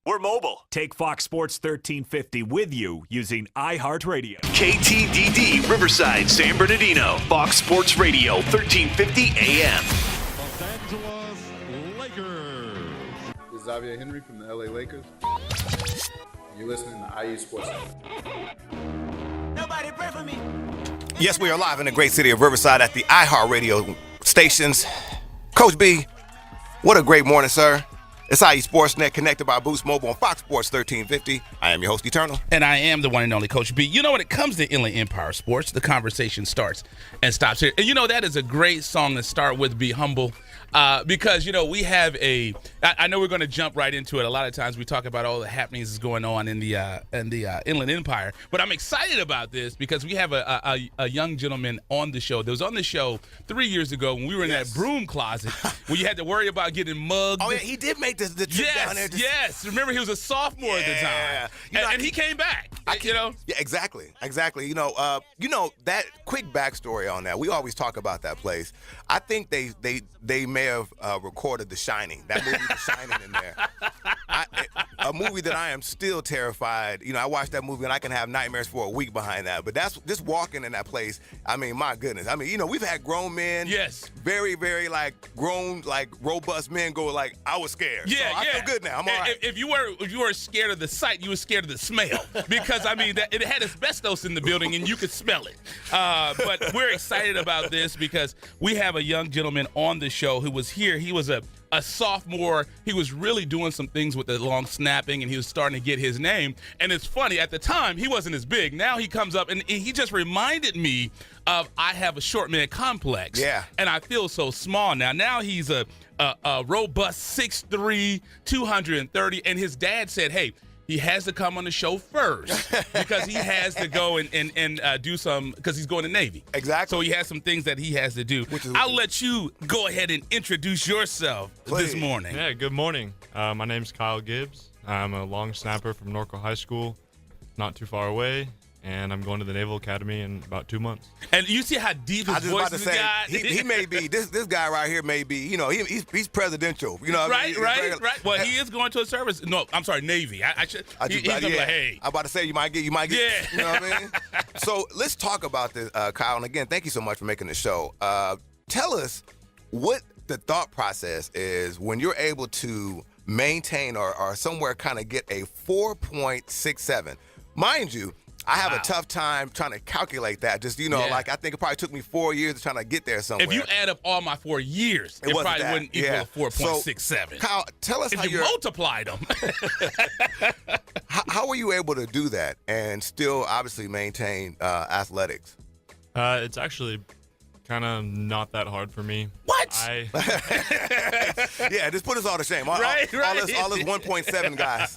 We're mobile. Take Fox Sports 1350 with you using iHeartRadio. KTDD Riverside, San Bernardino. Fox Sports Radio, 1350 AM. Los Angeles Lakers. This is Xavier Henry from the LA Lakers. You're listening to IU Sports. Nobody pray for me. Yes, we are live in the great city of Riverside at the iHeartRadio stations. Coach B, what a great morning, sir. It's IE Sportsnet, connected by Boost Mobile on Fox Sports 1350. I am your host, Eternal. And I am the one and only Coach B. You know, when it comes to Inland Empire Sports, the conversation starts and stops here. And you know, that is a great song to start with, Be Humble. Because, you know, we have I know we're going to jump right into it. A lot of times we talk about all the happenings that's going on in the Inland Empire. But I'm excited about this because we have a young gentleman on the show that was on the show 3 years ago when we were in that broom closet where you had to worry about getting mugged. Oh, yeah, he did make the trip down there. Yes. Remember, he was a sophomore at the time. You know, and he came back. Yeah, exactly. You know, that quick backstory on that. We always talk about that place. I think they may have recorded The Shining. That movie, The Shining, in there. A movie that I am still terrified. You know, I watched that movie and I can have nightmares for a week behind that. But that's just walking in that place. I mean, my goodness. I mean, you know, we've had grown men. Yes. Very, very grown, robust men go I was scared. Yeah, so I feel good now. I'm all right. If you were scared of the sight, you were scared of the smell because I mean it had asbestos in the building and you could smell it. But we're excited about this because we have a young gentleman on the show who was here. He was a sophomore. He was really doing some things with the long snapping, and he was starting to get his name. And it's funny, at the time, he wasn't as big. Now he comes up, and he just reminded me of I have a short man complex. Yeah. And I feel so small now. Now he's a robust 6'3", 230, and his dad said, hey, he has to come on the show first because he has to go and do some, because he's going to Navy. Exactly. So he has some things that he has to do. I'll let you go ahead and introduce yourself this morning. Yeah, good morning. My name's Kyle Gibbs. I'm a long snapper from Norco High School, not too far away, and I'm going to the Naval Academy in about 2 months. And you see how deep his voice is, guy? He may be, this guy right here may be, you know, he's presidential. You know, right. Well, he is going to a service. No, I'm sorry, Navy. He's gonna be like, hey. I'm about to say, you might get. Yeah. You know what I mean? So let's talk about this, Kyle. And again, thank you so much for making the show. Tell us what the thought process is when you're able to maintain or somewhere kind of get a 4.67. Mind you, I have a tough time trying to calculate that. Just, you know, I think it probably took me 4 years to trying to get there somewhere. If you add up all my 4 years, it probably wouldn't equal a 4.67. So, Kyle, tell us if how you multiplied them. How were you able to do that and still obviously maintain athletics? It's actually kind of not that hard for me. What? Yeah, just put us all to shame. All us 1.7 guys.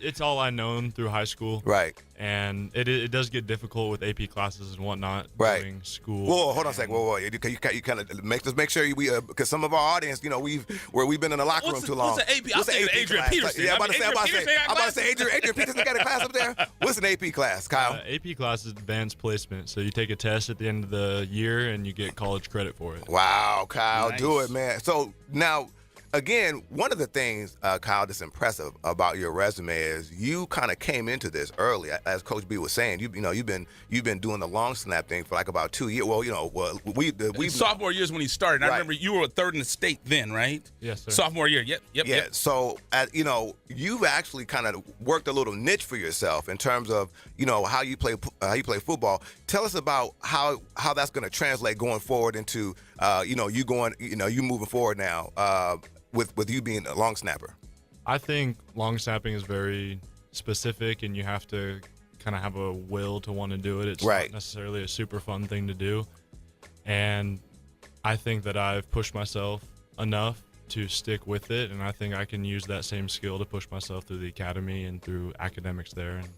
It's all I known through high school. Right. And it does get difficult with AP classes and whatnot during school. Whoa, hold on a second. Whoa. You kind of make sure we because some of our audience, you know, we've been in the locker room too long. What's an AP? I'll say Adrian Peterson. Yeah, I'm about to say Adrian Peterson got a class up there. What's an AP class, Kyle? AP class is advanced placement. So you take a test at the end of the year and you get college credit for it. Wow, Kyle, do it, man. So now, again, one of the things, Kyle, that's impressive about your resume is you kind of came into this early, as Coach B was saying. You've been doing the long snap thing for about 2 years. Well, you know, we sophomore years when he started. I remember you were third in the state then, right? Yes, sir. Sophomore year. Yep. Yeah. So, you know, you've actually kind of worked a little niche for yourself in terms of, you know, how you play football. Tell us about how that's going to translate going forward into, you moving forward now. With you being a long snapper? I think long snapping is very specific, and you have to kind of have a will to want to do it. It's not necessarily a super fun thing to do. And I think that I've pushed myself enough to stick with it, and I think I can use that same skill to push myself through the academy and through academics there. And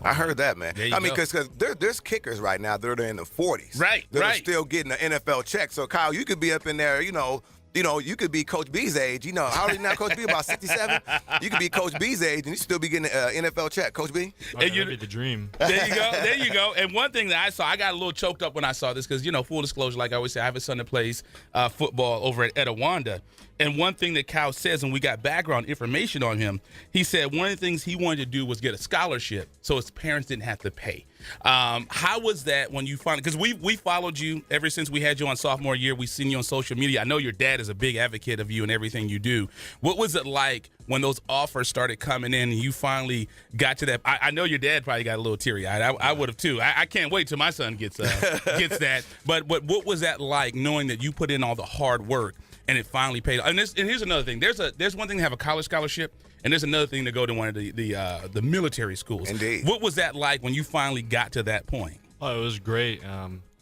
I heard that, man. I mean, because there's kickers right now that are in the 40s. Right. That are still getting the NFL check. So, Kyle, you could be up in there, you know, you could be Coach B's age. How old is now Coach B? About 67? You could be Coach B's age and you still be getting an NFL check, Coach B. That'd be the dream. There you go. And one thing that I saw, I got a little choked up when I saw this because, full disclosure, like I always say, I have a son that plays football over at Etiwanda. And one thing that Cal says, and we got background information on him, he said one of the things he wanted to do was get a scholarship so his parents didn't have to pay. How was that when you finally, because we followed you ever since we had you on sophomore year. We've seen you on social media. I know your dad is a big advocate of you and everything you do. What was it like when those offers started coming in and you finally got to that? I know your dad probably got a little teary-eyed. I would have too. I can't wait till my son gets that. But what was that like knowing that you put in all the hard work and it finally paid? And here's another thing. There's one thing to have a college scholarship, and there's another thing to go to one of the military schools. Indeed. What was that like when you finally got to that point? Oh, it was great.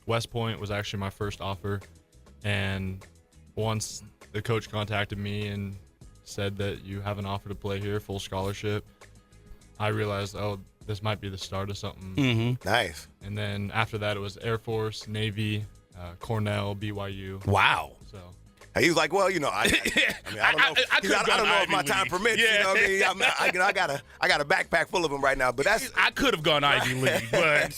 West Point was actually my first offer, and once the coach contacted me and said that you have an offer to play here, full scholarship, I realized, this might be the start of something. Mm-hmm. Nice. And then after that, it was Air Force, Navy, Cornell, BYU. Wow. So. He was like, well, I don't know. I don't know if my time permits. Yeah. You know what I mean? I got a backpack full of them right now. But I could have gone Ivy League, but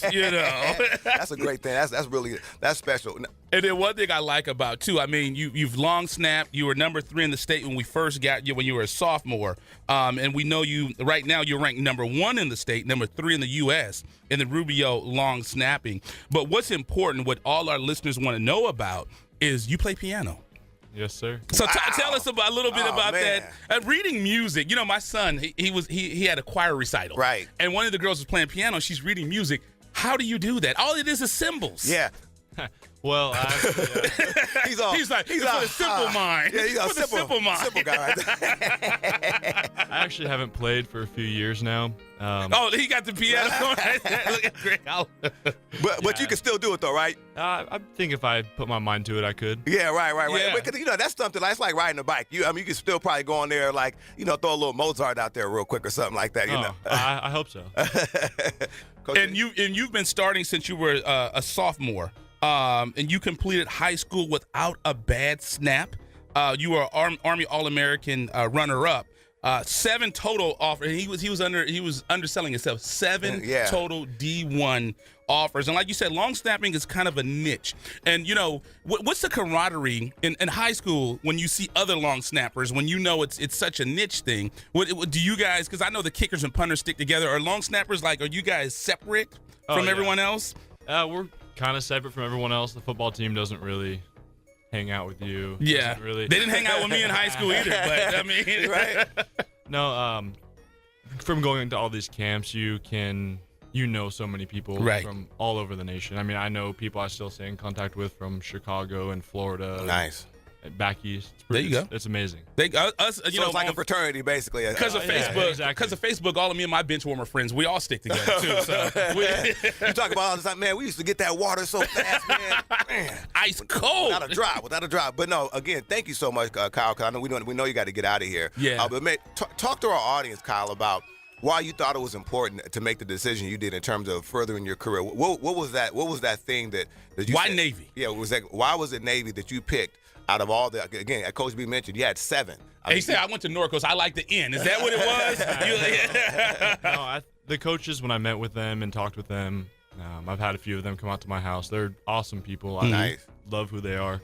that's a great thing. That's special. And then one thing I like about too, I mean, you've long snapped. You were number 3 in the state when we first got you when you were a sophomore, and we know you right now. You're ranked number 1 in the state, number 3 in the U.S. in the Rubio long snapping. But what's important, what all our listeners want to know about, is you play piano. Yes, sir. So tell us a little bit about man. that. Reading music. My son, he had a choir recital. Right. And one of the girls was playing piano. She's reading music. How do you do that? All it is symbols. Yeah. Well, he's a simple mind. Yeah, he's a simple mind. Simple guy right there. I actually haven't played for a few years now. He got the piano going right there. Look at Greg. But you can still do it though, right? I think if I put my mind to it, I could. Yeah, right. Yeah. Because that's something. That's like riding a bike. You can still probably go on there, like throw a little Mozart out there real quick or something like that. I hope so. And you've been starting since you were a sophomore. And you completed high school without a bad snap. You were Army All-American runner-up. 7 total offers. He was underselling himself. 7 total D1 offers. And like you said, long snapping is kind of a niche. And what's the camaraderie in high school when you see other long snappers? When it's such a niche thing. What do you guys? Because I know the kickers and punters stick together. Are long snappers are you guys separate from everyone else? We're kind of separate from everyone else. The football team doesn't really hang out with you. Yeah, they didn't hang out with me in high school either. But I mean, right? No, from going to all these camps, you know so many people from all over the nation. I mean, I know people I still stay in contact with from Chicago and Florida. Nice. Back east. There you go. It's amazing. It's like a fraternity, basically. Because of Facebook. Because of Facebook, all of me and my bench warmer friends, we all stick together too. So you talk about all the time, man. We used to get that water so fast, man. Ice cold. Without a drop. But no, again, thank you so much, Kyle. Because I know we know you got to get out of here. Yeah. But man, talk to our audience, Kyle, about why you thought it was important to make the decision you did in terms of furthering your career. What was that? What was that thing that you? Why said, Navy? Yeah. Why was it Navy that you picked? Out of all again, Coach B mentioned you had 7. He said I went to Norco, so I like the N. Is that what it was? No, the coaches, when I met with them and talked with them, I've had a few of them come out to my house. They're awesome people. I love who they are.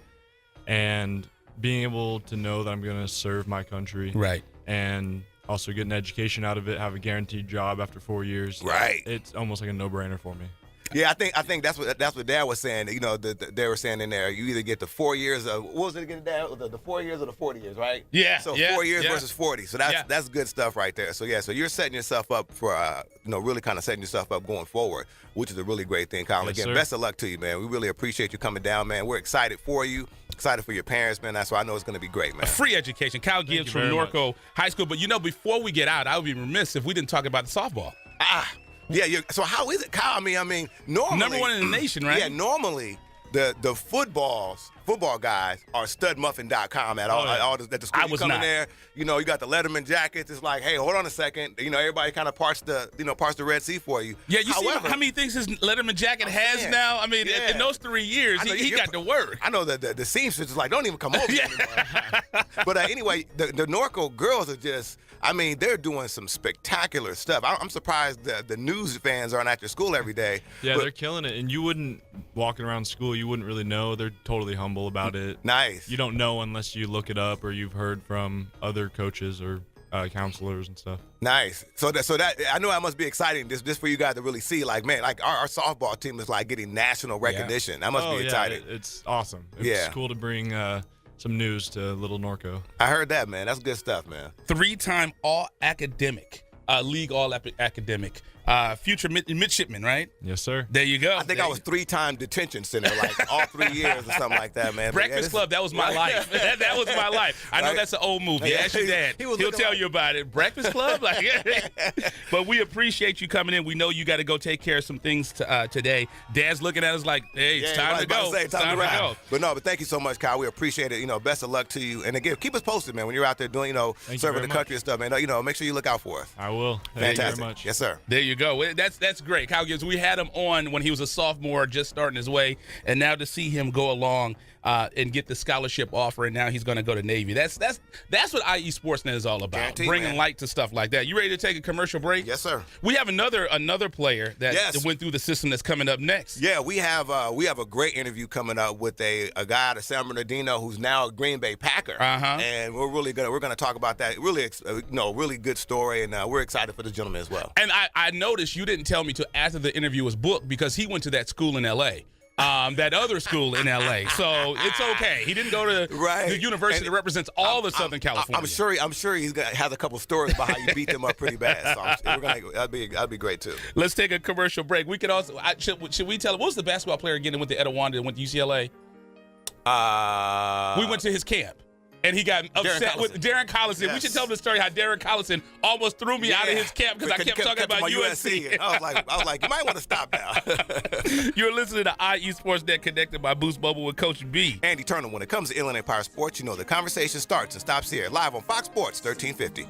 And being able to know that I'm going to serve my country. Right. And also get an education out of it, have a guaranteed job after 4 years. Right. It's almost like a no-brainer for me. Yeah, I think that's what Dad was saying. They were saying in there, you either get the 4 years of what was it again, Dad? The 4 years or the 40 years, right? Yeah. So 4 years versus 40. So that's good stuff right there. So so you're setting yourself up for really kind of setting yourself up going forward, which is a really great thing, Colin. Yes, again, sir. best of luck to you, man. We really appreciate you coming down, man. We're excited for you. Excited for your parents, man. That's why I know it's going to be great, man. A free education. Kyle Gibbs from Norco High School. But before we get out, I would be remiss if we didn't talk about the softball. Yeah. So how is it, Kyle? I mean, normally number 1 in the nation, right? Yeah, normally the football guys are studmuffin.com at all at the school. I was come not. in there, you got the Letterman jackets. It's like, hey, hold on a second. Everybody kind of parts the Red Sea for you. Yeah, you see how many things his Letterman jacket has now? I mean, in those 3 years, he got to work. I know that the seamstress is like, don't even come over anymore. But anyway, the Norco girls are just, they're doing some spectacular stuff. I'm surprised the news fans aren't at your school every day. Yeah, they're killing it. And you wouldn't, walking around school, you wouldn't really know. They're totally humble about it. Nice. You don't know unless you look it up or you've heard from other coaches or counselors and stuff. Nice. So that I know that must be exciting just for you guys to really see, like, man, like our softball team is like getting national recognition. That must be exciting. It's awesome. It's cool to bring some news to Little Norco. I heard that, man. That's good stuff, man. 3-time All-Academic, League All-Academic, future midshipman, right? Yes, sir. There you go. I think I was 3-time detention center, like all 3 years or something like that, man. Breakfast Club, that was my life. That was my life. I know that's an old movie. Ask your dad. He'll tell you about it. Breakfast Club? But we appreciate you coming in. We know you got to go take care of some things today. Dad's looking at us like, hey, it's time to go. It's time to go. But thank you so much, Kyle. We appreciate it. Best of luck to you. And again, keep us posted, man, when you're out there doing, serving the country and stuff, man. Make sure you look out for us. I will. Fantastic. Thank you very much. Yes, sir. There you go. That's great. Kyle Gibbs, we had him on when he was a sophomore, just starting his way, and now to see him go along and get the scholarship offer, and now he's going to go to Navy. That's what IE Sportsnet is all about, Guaranteed, bringing light to stuff like that. You ready to take a commercial break? Yes, sir. We have another player that went through the system that's coming up next. Yeah, we have a great interview coming up with a guy out of San Bernardino who's now a Green Bay Packer, and we're gonna talk about that. Really, really good story, and we're excited for this gentleman as well. And I noticed you didn't tell me till after the interview was booked because he went to that school in L.A. That other school in L.A. So it's okay. He didn't go to the university that represents all of Southern California. I'm sure he has a couple stories about how you beat them up pretty bad. So that'd be great too. Let's take a commercial break. We could also should we tell him what was the basketball player again that went to Etiwanda and went to UCLA? We went to his camp. And he got upset with Darren Collison. Yes. We should tell him the story how Darren Collison almost threw me out of his camp because I kept talking about USC. I was like, you might want to stop now. You're listening to IE Sportsnet, connected by Boost Mobile with Coach B. Andy Turner. When it comes to Inland Empire Sports, the conversation starts and stops here, live on Fox Sports 1350.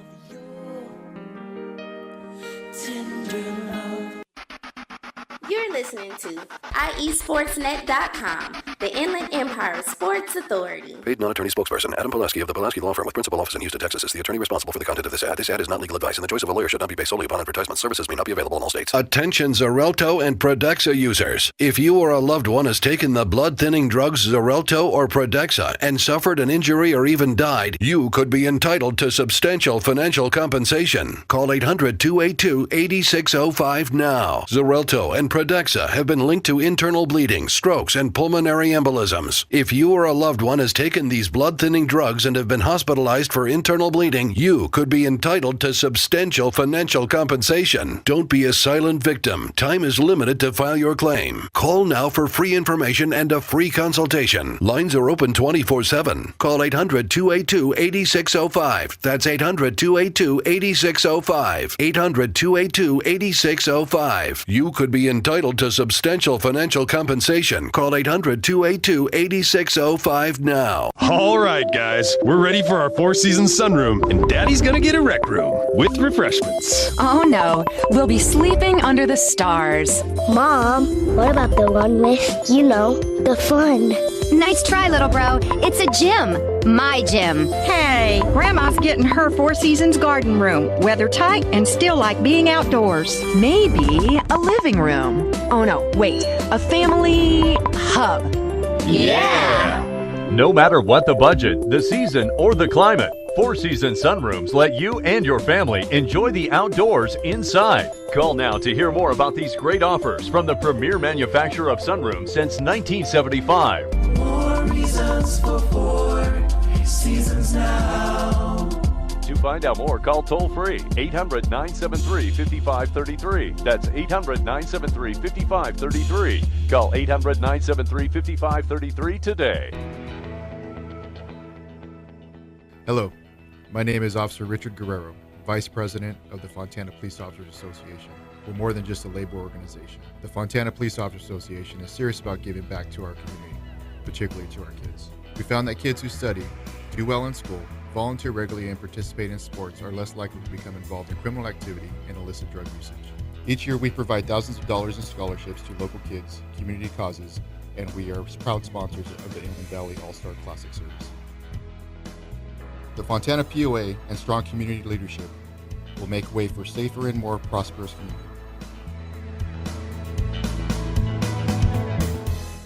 You're listening to IESportsNet.com, the Inland Empire Sports Authority. Paid non-attorney spokesperson Adam Pulaski of the Pulaski Law Firm with principal office in Houston, Texas is the attorney responsible for the content of this ad. This ad is not legal advice, and the choice of a lawyer should not be based solely upon advertisement. Services may not be available in all states. Attention Xarelto and Prodexa users. If you or a loved one has taken the blood-thinning drugs Xarelto or Prodexa and suffered an injury or even died, you could be entitled to substantial financial compensation. Call 800-282-8605 now. Xarelto and Prodexa have been linked to internal bleeding, strokes, and pulmonary embolisms. If you or a loved one has taken these blood-thinning drugs and have been hospitalized for internal bleeding, you could be entitled to substantial financial compensation. Don't be a silent victim. Time is limited to file your claim. Call now for free information and a free consultation. Lines are open 24/7. Call 800-282-8605. That's 800-282-8605. 800-282-8605. You could be entitled to substantial financial compensation. Call 800-282-8605 now. All right, guys, we're ready for our four-season sunroom, and Daddy's gonna get a rec room with refreshments. Oh no, we'll be sleeping under the stars. Mom, what about the one with, the fun? Nice try, little bro. It's a gym. My gym. Hey, Grandma's getting her Four Seasons garden room. Weather tight and still like being outdoors. Maybe a living room. Oh no, wait, a family hub. Yeah! No matter what the budget, the season, or the climate, Four Seasons sunrooms let you and your family enjoy the outdoors inside. Call now to hear more about these great offers from the premier manufacturer of sunrooms since 1975. More reasons for Four Seasons now. To find out more, call toll-free 800-973-5533. That's 800-973-5533. Call 800-973-5533 today. Hello, my name is Officer Richard Guerrero. Vice President of the Fontana Police Officers Association. We're more than just a labor organization. The Fontana Police Officers Association is serious about giving back to our community, particularly to our kids. We found that kids who study, do well in school, volunteer regularly, and participate in sports are less likely to become involved in criminal activity and illicit drug usage. Each year, we provide thousands of dollars in scholarships to local kids, community causes, and we are proud sponsors of the Inland Valley All-Star Classic Series. The Fontana POA and strong community leadership will make way for safer and more prosperous community.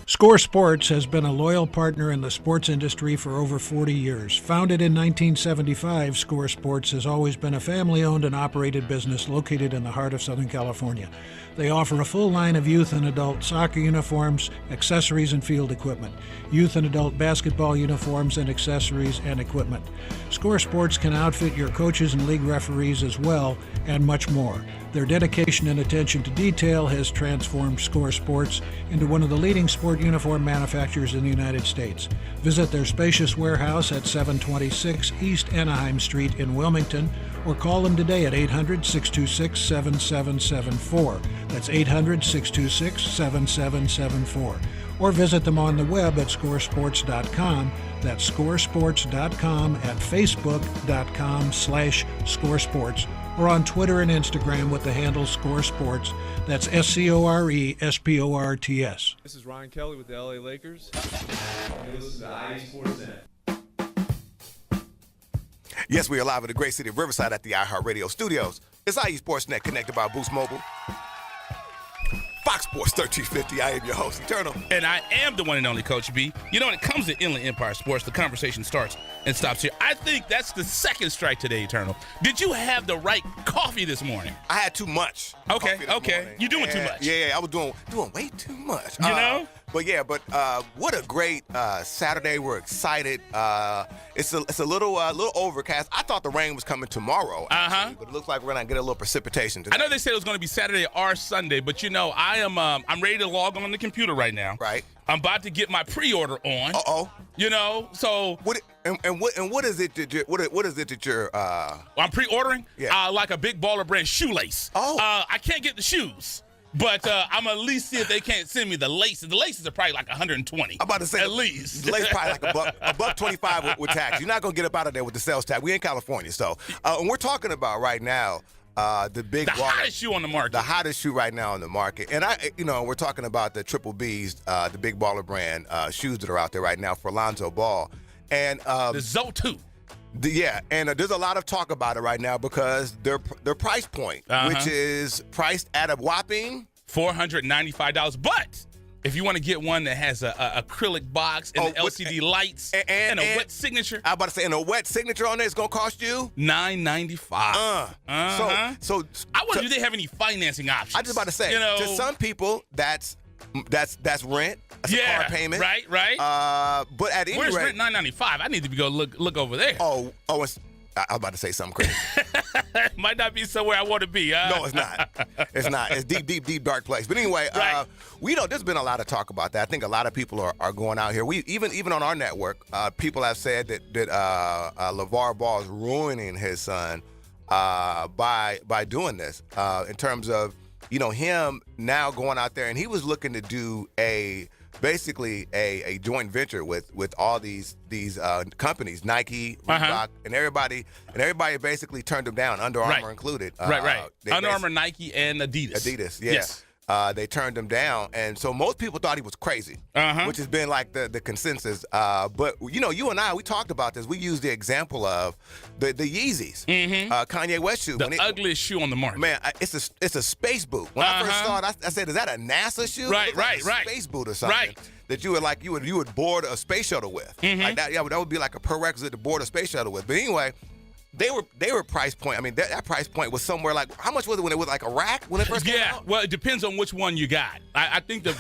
Score Sports has been a loyal partner in the sports industry for over 40 years. Founded in 1975, Score Sports has always been a family-owned and operated business located in the heart of Southern California. They offer a full line of youth and adult soccer uniforms, accessories, and field equipment, youth and adult basketball uniforms and accessories and equipment. Score Sports can outfit your coaches and league referees as well, and much more. Their dedication and attention to detail has transformed Score Sports into one of the leading sport uniform manufacturers in the United States. Visit their spacious warehouse at 726 East Anaheim Street in Wilmington, or call them today at 800-626-7774. That's 800-626-7774. Or visit them on the web at scoresports.com. That's scoresports.com, at facebook.com/scoresports, or on Twitter and Instagram with the handle Score Sports. That's SCORESPORTS. This is Ryan Kelly with the LA Lakers. And this is the IE Sports Net. Yes, we are live in the great city of Riverside at the iHeartRadio studios. It's IE Sportsnet connected by Boost Mobile. Fox Sports 1350. I am your host, Eternal. And I am the one and only Coach B. You know, when it comes to Inland Empire Sports, the conversation starts and stops here. I think that's the second strike today, Eternal. Did you have the right coffee this morning? I had too much. Okay. You're doing too much. Yeah, I was doing way too much. You know? But what a great Saturday. We're excited. It's a little overcast. I thought the rain was coming tomorrow, actually, but it looks like we're gonna get a little precipitation today. I know they said it was gonna be Saturday or Sunday, but you know, I'm ready to log on the computer right now. Right. I'm about to get my pre-order on. You know, so what is it that you're I'm pre-ordering? Yeah. Like a Big Baller brand shoelace. I can't get the shoes. But I'm at least see if they can't send me the laces. The laces are probably like 120. I'm about to say at least. The lace probably like $1.25 with tax. You're not gonna get up out of there with the sales tax. We in California, so and we're talking about right now the hottest shoe on the market. The hottest shoe right now on the market, and we're talking about the Triple B's, the Big Baller brand shoes that are out there right now for Lonzo Ball, and the Zoe 2. And there's a lot of talk about it right now because their price point, which is priced at a whopping $495. But if you want to get one that has a acrylic box and the LCD lights and a wet signature, I'm about to say, and a wet signature on there, it's gonna cost you $995. So I wonder if they have any financing options. I was just about to say, to some people, that's rent. That's a car payment. Right. But at any where's rate, rent $995? I need to go look over there. I was about to say something crazy. Might not be somewhere I want to be. No, it's not. It's not. It's deep, dark place. But anyway, we know there's been a lot of talk about that. I think a lot of people are going out here. We even on our network, people have said that LeVar Ball is ruining his son by doing this in terms of him now going out there, and he was looking to do basically a joint venture with all these companies, Nike, Reebok, and everybody basically turned him down, Under Armour included. Right. Under Armour, Nike, and Adidas. Adidas, yeah. Yes. They turned him down, and so most people thought he was crazy, which has been like the consensus. But you and I, we talked about this. We used the example of the Yeezys, Kanye West shoe, the ugliest shoe on the market. Man, it's a space boot. When I first saw it, I said, "Is that a NASA shoe? Right. Space boot or something?" That you would board a space shuttle with. Like that, that would be like a prerequisite to board a space shuttle with. But anyway, they were price point. I mean, that price point was somewhere like, how much was it when it was like a rack when it first came out? Well, it depends on which one you got. I think the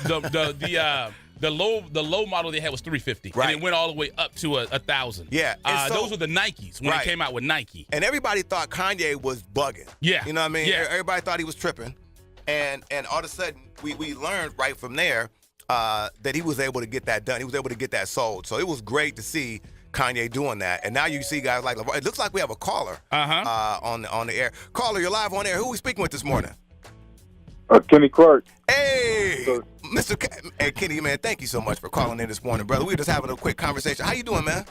low model they had was $350, and it went all the way up to $1,000. Yeah, those were the Nikes when it came out with Nike. And everybody thought Kanye was bugging. Yeah, you know what I mean. Yeah. Everybody thought he was tripping, and all of a sudden we learned right from there that he was able to get that done. He was able to get that sold. So it was great to see Kanye doing that, and now you see guys like LeVar. It looks like we have a caller on the air. Caller, you're live on air. Who are we speaking with this morning? Kenny Clark. Hey, hey, Kenny, man, thank you so much for calling in this morning, brother. We were just having a quick conversation. How you doing, man?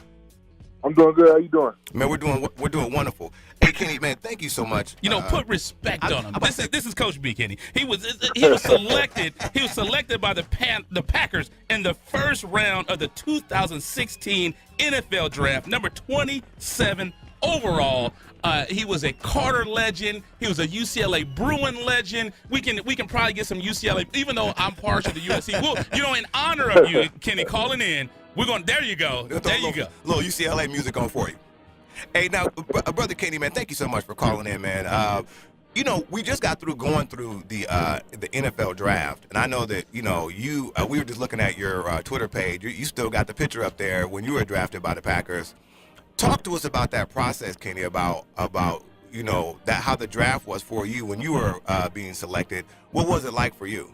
I'm doing good. How you doing? Man, we're doing wonderful. Hey, Kenny, man, thank you so much. Put respect on him. This is Coach B, Kenny. He was selected. He was selected by the Packers in the first round of the 2016 NFL Draft, number 27 overall. He was a Carter legend. He was a UCLA Bruin legend. We can probably get some UCLA, even though I'm partial to USC. We'll, in honor of you, Kenny, calling in. There you go. There you go. Little UCLA music on for you. Hey, now, Brother Kenny, man, thank you so much for calling in, man. We just got through going through the NFL draft, and I know that, we were just looking at your Twitter page. You still got the picture up there when you were drafted by the Packers. Talk to us about that process, Kenny, about that how the draft was for you when you were being selected. What was it like for you?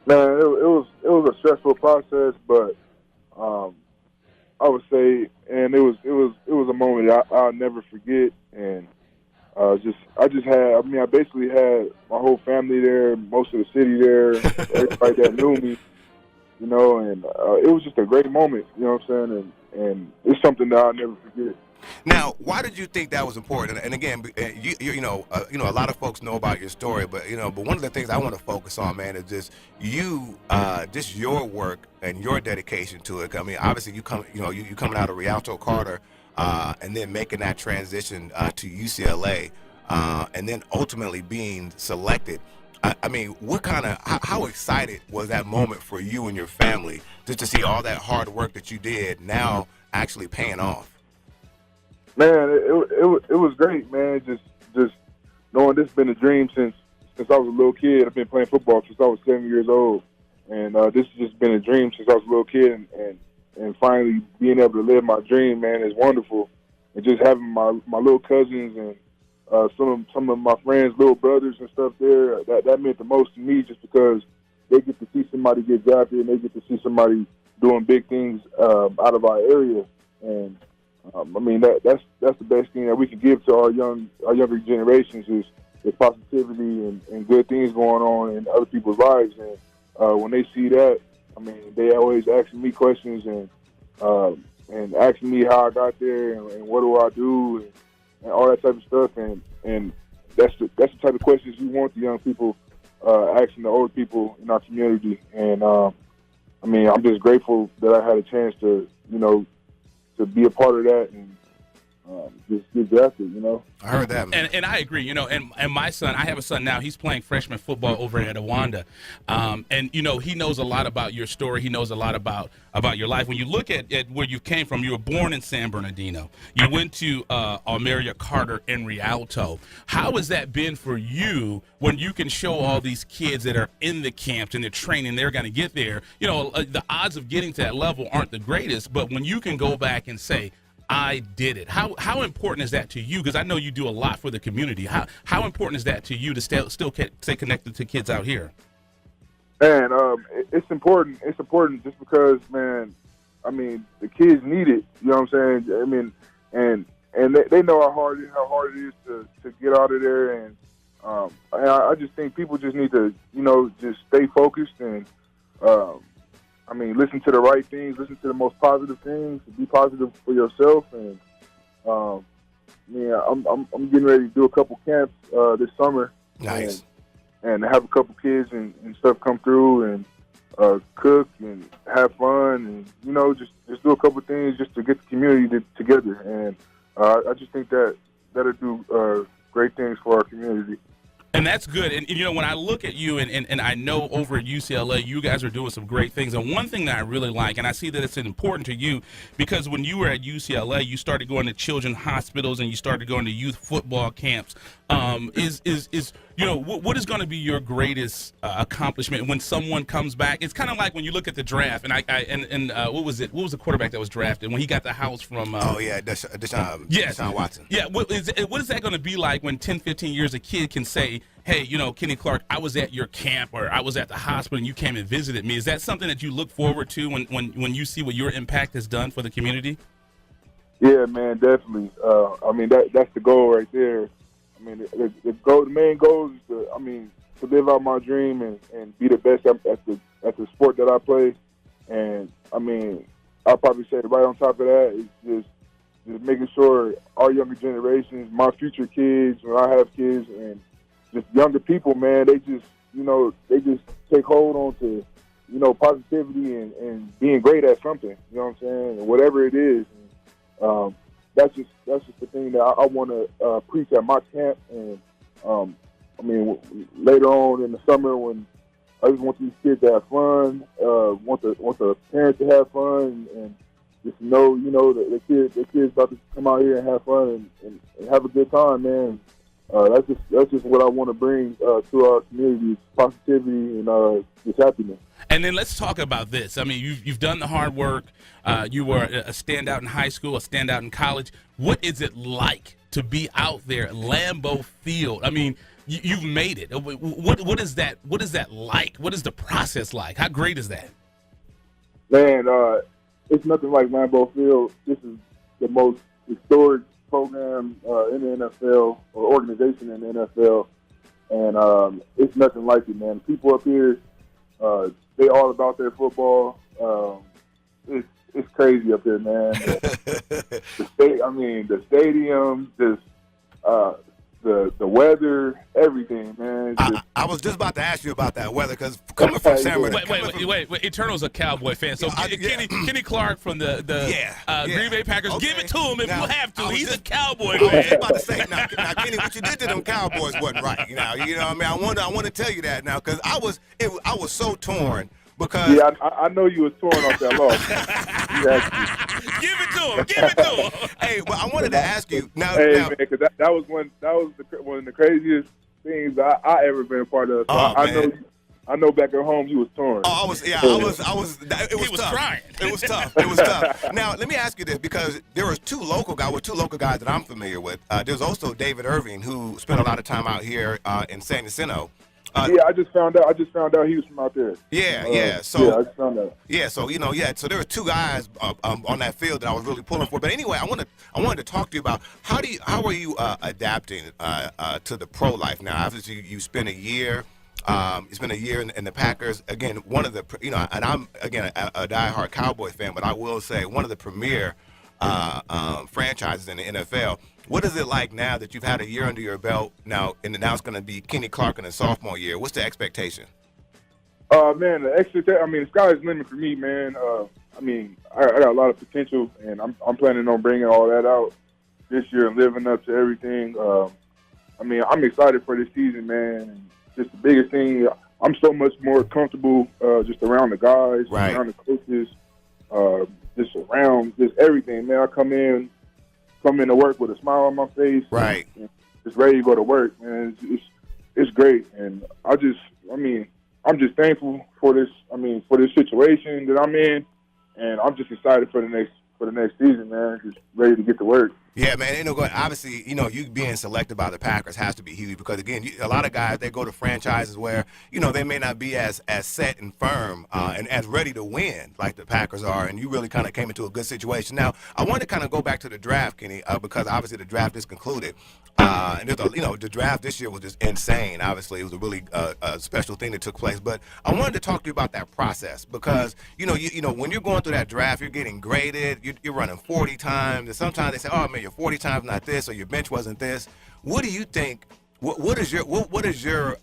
Man, it was a stressful process, but I would say, and it was a moment I'll never forget, and I basically had my whole family there, most of the city there, everybody that knew me, and it was just a great moment, you know what I'm saying, and it's something that I'll never forget. Now, why did you think that was important? And again, a lot of folks know about your story, but one of the things I want to focus on, man, is just just your work and your dedication to it. I mean, obviously, you coming out of Rialto Carter, and then making that transition to UCLA, and then ultimately being selected. I mean, how excited was that moment for you and your family just to see all that hard work that you did now actually paying off? Man, it was great, man. Just knowing this has been a dream since I was a little kid. I've been playing football since I was 7 years old, and this has just been a dream since I was a little kid. And finally being able to live my dream, man, is wonderful. And just having my little cousins and some of my friends' little brothers and stuff there, that meant the most to me, just because they get to see somebody get drafted and they get to see somebody doing big things out of our area. And that's the best thing that we can give to our younger generations is positivity and good things going on in other people's lives. And when they see that, they always asking me questions and asking me how I got there and what do I do and all that type of stuff. And that's the type of questions you want the young people asking the older people in our community. And I'm just grateful that I had a chance to to be a part of that and just get drafted, I heard that, man. And I agree, and my son, I have a son now, he's playing freshman football over at Awanda. And, he knows a lot about your story. He knows a lot about your life. When you look at where you came from, you were born in San Bernardino. You went to Almeria Carter in Rialto. How has that been for you when you can show all these kids that are in the camps and they're training, they're going to get there? The odds of getting to that level aren't the greatest, but when you can go back and say, I did it. How important is that to you? Because I know you do a lot for the community. How important is that to you to still stay connected to kids out here? Man, it's important. It's important just because, man, the kids need it. You know what I'm saying? And they know how hard it is to get out of there. And I just think people just need to, just stay focused and, listen to the right things, listen to the most positive things, be positive for yourself. And I'm getting ready to do a couple camps this summer. Nice. And have a couple kids and stuff come through and cook and have fun and just do a couple things just to get the community together. And I just think that'll do great things for our community. And that's good. And when I look at you and I know over at UCLA, you guys are doing some great things. And one thing that I really like, and I see that it's important to you, because when you were at UCLA, you started going to children's hospitals and you started going to youth football camps. What is going to be your greatest accomplishment when someone comes back? It's kind of like when you look at the draft, and what was it? What was the quarterback that was drafted when he got the house from? Deshaun Watson. Yeah. What is that going to be like when 10, 15 years a kid can say, hey, Kenny Clark, I was at your camp or I was at the hospital and you came and visited me? Is that something that you look forward to when you see what your impact has done for the community? Yeah, man, definitely. I mean, that's the goal right there. I mean, the main goal is to live out my dream and be the best at the sport that I play. And I mean, I'll probably say right on top of that is just making sure our younger generations, my future kids, when I have kids, and just younger people, man, they just take hold on to, positivity and being great at something. You know what I'm saying? And whatever it is. That's just the thing that I want to preach at my camp. And later on in the summer, when I just want these kids to have fun, want the parents to have fun, and just know, the kids about to come out here and have fun and have a good time, man. That's just what I want to bring to our community: positivity and just happiness. And then let's talk about this. I mean, you've done the hard work. You were a standout in high school, a standout in college. What is it like to be out there at Lambeau Field? I mean, you've made it. What is that? What is that like? What is the process like? How great is that? Man, it's nothing like Lambeau Field. This is the most historic program in the NFL, or organization in the NFL, and it's nothing like it, man. People up here, they all about their football. It's crazy up here, man. The stadium, just the weather, everything, man. I was just about to ask you about that weather, because coming from San Bernardino. Wait. Eternal's a Cowboy fan, so Kenny Clark from the Green Bay Packers, give it to him if you have to. He's a Cowboy fan. I was about to say, now, Kenny, what you did to them Cowboys wasn't right. You know what I mean? I want to tell you that now, because I was so torn. Because I know you was torn off that loss. Give it to him. Hey, but I wanted to ask you now. Man, because that was one of the craziest things I ever been a part of. So I know back at home you was torn. Oh, I was. It was tough. Crying. It was tough. Now let me ask you this, because there was two local guys that I'm familiar with. There's also David Irving, who spent a lot of time out here in San Jacinto. I just found out he was from out there. So I just found out. So there were two guys on that field that I was really pulling for. But anyway, I wanted to talk to you about how are you adapting to the pro life now? Obviously, you spent a year. It's been a year in the Packers. Again, one of the and I'm again a diehard Cowboy fan, but I will say one of the premier franchises in the NFL. What is it like now that you've had a year under your belt now, and now it's going to be Kenny Clark in his sophomore year? What's the expectation? Man, the sky's the limit for me, man. I got a lot of potential, and I'm planning on bringing all that out this year and living up to everything. I'm excited for this season, man. And just the biggest thing, I'm so much more comfortable just around the guys, around the coaches, just everything, man. I come in to work with a smile on my face, right? And just ready to go to work, man. It's great, and I'm just thankful for this. For this situation that I'm in, and I'm just excited for the next season, man. Just ready to get to work. Yeah, man. Obviously, you being selected by the Packers has to be huge, because again, a lot of guys, they go to franchises where they may not be as set and firm and as ready to win like the Packers are, and you really kind of came into a good situation. Now, I want to kind of go back to the draft, Kenny, because obviously the draft is concluded, and the draft this year was just insane. Obviously, it was a really special thing that took place. But I wanted to talk to you about that process, because when you're going through that draft, you're getting graded, you're running 40 times, and sometimes they say, oh man, your 40 times not this, or your bench wasn't this. What do you think? What is your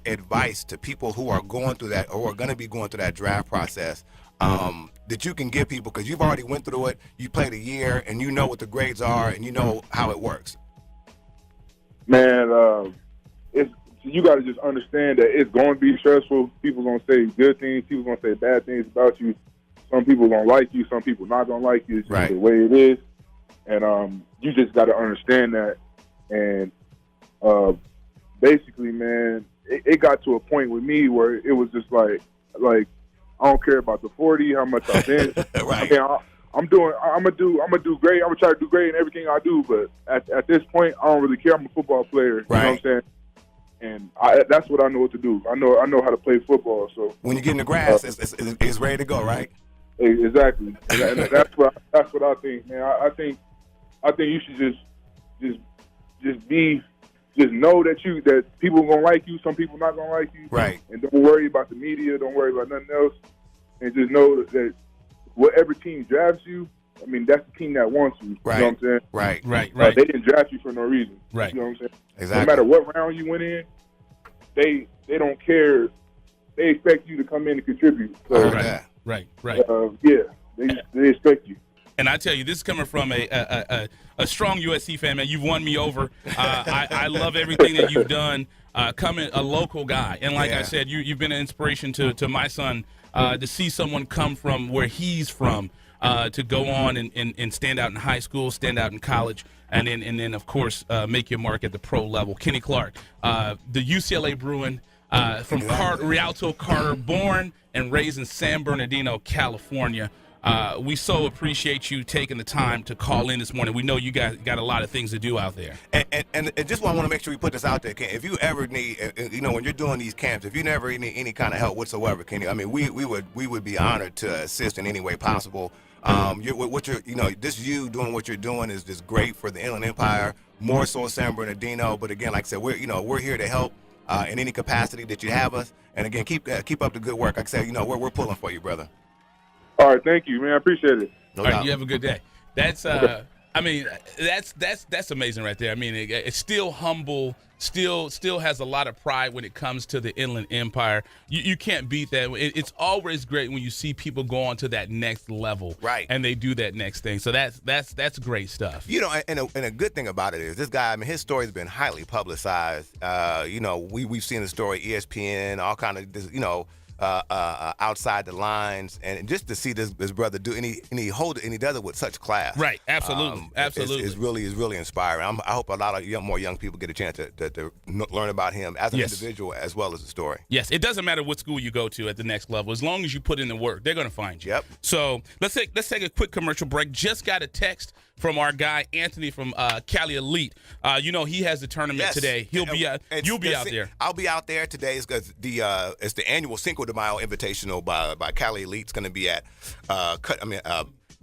advice to people who are going through that, or are going to be going through that draft process, that you can give people, because you've already went through it, you played a year, and you know what the grades are, and you know how it works? Man, you got to just understand that it's going to be stressful. People going to say good things, people going to say bad things about you. Some people going to like you, some people not going to like you. It's just the way it is. And you just got to understand that. And basically, man, it got to a point with me where it was just like I don't care about the 40, how much I've been. Right. I'm gonna do great. I'm gonna try to do great in everything I do. But at this point, I don't really care. I'm a football player. Right. You know what I'm saying? And that's what I know what to do. I know how to play football. So when you get in the grass, it's ready to go, right? Exactly. And that's what I think, man. I think you should just know that people gonna like you, some people not gonna like you. Right. And don't worry about the media, don't worry about nothing else. And just know that whatever team drafts you, I mean, that's the team that wants you. Right. You know what I'm saying? Right. They didn't draft you for no reason. Right. You know what I'm saying? Exactly. No matter what round you went in, they don't care. They expect you to come in and contribute. So, Right. They expect you. And I tell you, this is coming from a strong USC fan, man. You've won me over. I love everything that you've done. Coming a local guy, and like I said, you've been an inspiration to my son to see someone come from where he's from, to go on and stand out in high school, stand out in college, and then of course make your mark at the pro level. Kenny Clark, the UCLA Bruin. From Rialto Carter, born and raised in San Bernardino, California. We so appreciate you taking the time to call in this morning. We know you guys got a lot of things to do out there. And just want to make sure we put this out there, Ken. If you ever need, when you're doing these camps, if you never need any kind of help whatsoever, Kenny, I mean, we would be honored to assist in any way possible. This you doing what you're doing is just great for the Inland Empire, more so San Bernardino. But again, like I said, we're here to help. In any capacity that you have us, and again, keep up the good work. Like I said, we're pulling for you, brother. All right, thank you, man. I appreciate it. No All doubt. right, you have a good day. That's that's amazing right there. I mean, it's still humble, still has a lot of pride when it comes to the Inland Empire. You can't beat that. It's always great when you see people go on to that next level, right? And they do that next thing. So that's great stuff. And a good thing about it is this guy. I mean, his story's been highly publicized. We've seen the story, ESPN, all kind of outside the lines, and just to see this brother do, and he does it with such class. Right, absolutely. It's really inspiring. I hope a lot of more young people get a chance to learn about him as an individual as well as the story. Yes, it doesn't matter what school you go to at the next level. As long as you put in the work, they're going to find you. Yep. So let's take a quick commercial break. Just got a text from our guy Anthony from Cali Elite. He has the tournament today. He'll be out. You'll be out there. I'll be out there today. It's the annual Cinco de Mayo Invitational by Cali Elite. It's going to be at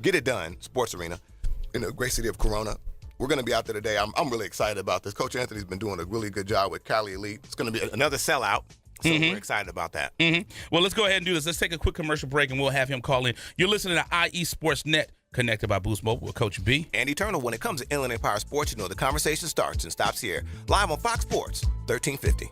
Get It Done Sports Arena in the great city of Corona. We're going to be out there today. I'm really excited about this. Coach Anthony's been doing a really good job with Cali Elite. It's going to be another sellout. So we're excited about that. Mm-hmm. Well, let's go ahead and do this. Let's take a quick commercial break, and we'll have him call in. You're listening to IE Sports Net, connected by Boost Mobile with Coach B. And Eternal, when it comes to Inland Empire Sports, the conversation starts and stops here. Live on Fox Sports, 1350.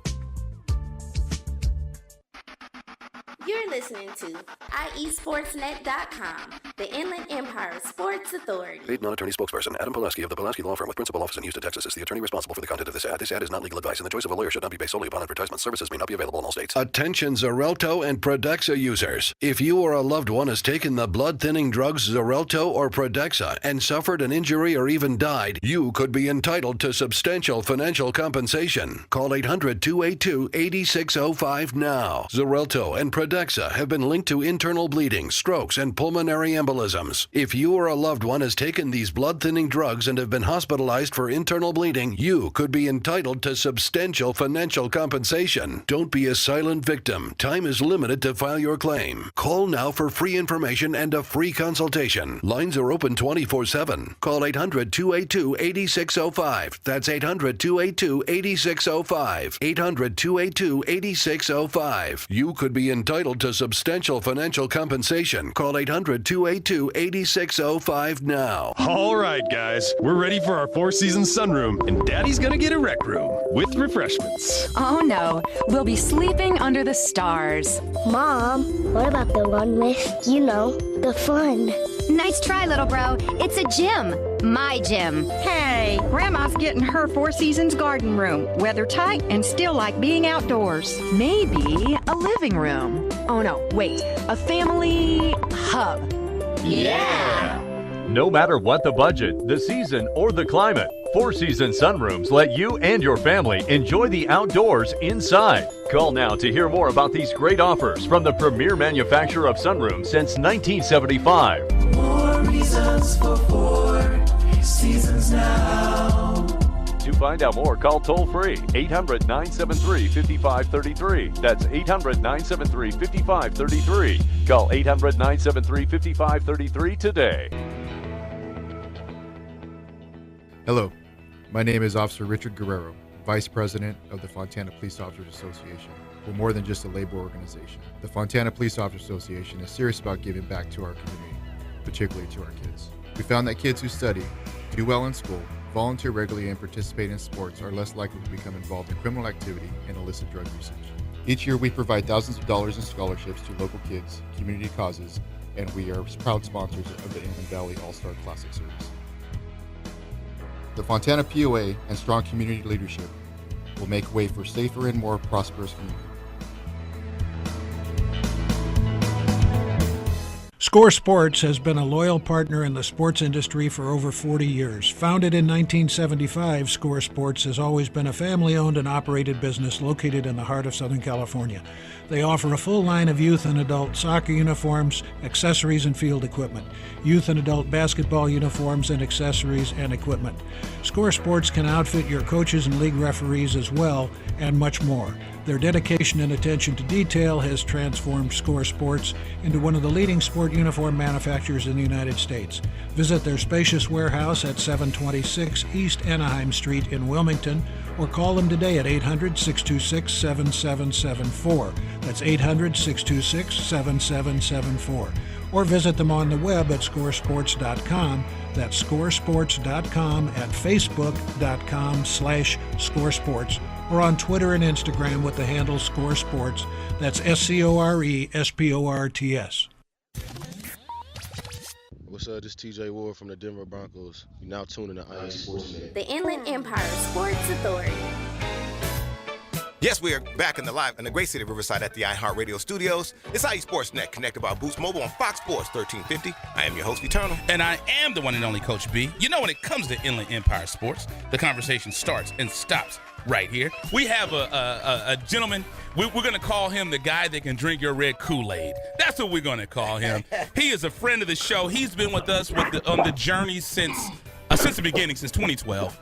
You're listening to IESportsNet.com, the Inland Empire Sports Authority. Paid non-attorney spokesperson Adam Pulaski of the Pulaski Law Firm with principal office in Houston, Texas is the attorney responsible for the content of this ad. This ad is not legal advice, and the choice of a lawyer should not be based solely upon advertisement. Services may not be available in all states. Attention Xarelto and Protexxa users. If you or a loved one has taken the blood-thinning drugs Xarelto or Protexxa and suffered an injury or even died, you could be entitled to substantial financial compensation. Call 800-282-8605 now. Xarelto and Protexxa have been linked to internal bleeding, strokes, and pulmonary embolisms. If you or a loved one has taken these blood-thinning drugs and have been hospitalized for internal bleeding, you could be entitled to substantial financial compensation. Don't be a silent victim. Time is limited to file your claim. Call now for free information and a free consultation. Lines are open 24/7. Call 800-282-8605. That's 800-282-8605. 800-282-8605. You could be entitled to substantial financial compensation. Call 800-282-8605 now. All right, guys, we're ready for our Four Seasons sunroom, and Daddy's gonna get a rec room with refreshments. Oh no, we'll be sleeping under the stars. Mom, what about the one with, the fun? Nice try, little bro. It's a gym. My gym. Hey, Grandma's getting her Four Seasons garden room. Weather tight and still like being outdoors. Maybe a living room. Oh no, wait, a family hub. Yeah! No matter what the budget, the season, or the climate, Four Seasons sunrooms let you and your family enjoy the outdoors inside. Call now to hear more about these great offers from the premier manufacturer of sunrooms since 1975. More reasons for Four Seasons now. To find out more, call toll-free 800-973-5533. That's 800-973-5533. Call 800-973-5533 today. Hello, my name is Officer Richard Guerrero, Vice President of the Fontana Police Officers Association. We're more than just a labor organization. The Fontana Police Officers Association is serious about giving back to our community, particularly to our kids. We found that kids who study, do well in school, volunteer regularly, and participate in sports are less likely to become involved in criminal activity and illicit drug usage. Each year we provide thousands of dollars in scholarships to local kids, community causes, and we are proud sponsors of the Inland Valley All-Star Classic Series. The Fontana POA and strong community leadership will make way for safer and more prosperous community. Score Sports has been a loyal partner in the sports industry for over 40 years. Founded in 1975, Score Sports has always been a family-owned and operated business located in the heart of Southern California. They offer a full line of youth and adult soccer uniforms, accessories, and field equipment, youth and adult basketball uniforms and accessories and equipment. Score Sports can outfit your coaches and league referees as well, and much more. Their dedication and attention to detail has transformed Score Sports into one of the leading sport uniform manufacturers in the United States. Visit their spacious warehouse at 726 East Anaheim Street in Wilmington, or call them today at 800-626-7774. That's 800-626-7774. Or visit them on the web at scoresports.com. That's scoresports.com, at facebook.com/scoresports, or on Twitter and Instagram with the handle Score Sports. That's SCORESPORTS. What's up? This is TJ Ward from the Denver Broncos. You're now tuning to IE Sports Net. The Inland Empire Sports Authority. Yes, we are back in the great city of Riverside at the iHeartRadio studios. It's IE Sports Net, connected by Boost Mobile on Fox Sports 1350. I am your host, Eternal. And I am the one and only Coach B. You know, when it comes to Inland Empire Sports, the conversation starts and stops right here. We have a gentleman. We're going to call him the guy that can drink your red Kool-Aid. That's what we're going to call him. He is a friend of the show. He's been with us on the journey since the beginning, since 2012.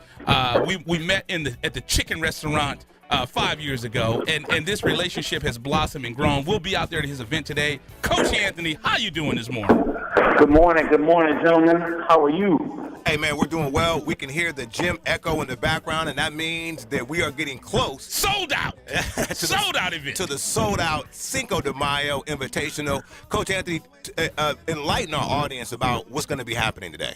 We met at the chicken restaurant 5 years ago, and this relationship has blossomed and grown. We'll be out there at his event today. Coach Anthony, how you doing this morning? Good morning, gentlemen. How are you? Hey, man, we're doing well. We can hear the gym echo in the background, and that means that we are getting close. Sold out. Sold out event. To the sold-out Cinco de Mayo Invitational. Coach Anthony, enlighten our audience about what's going to be happening today.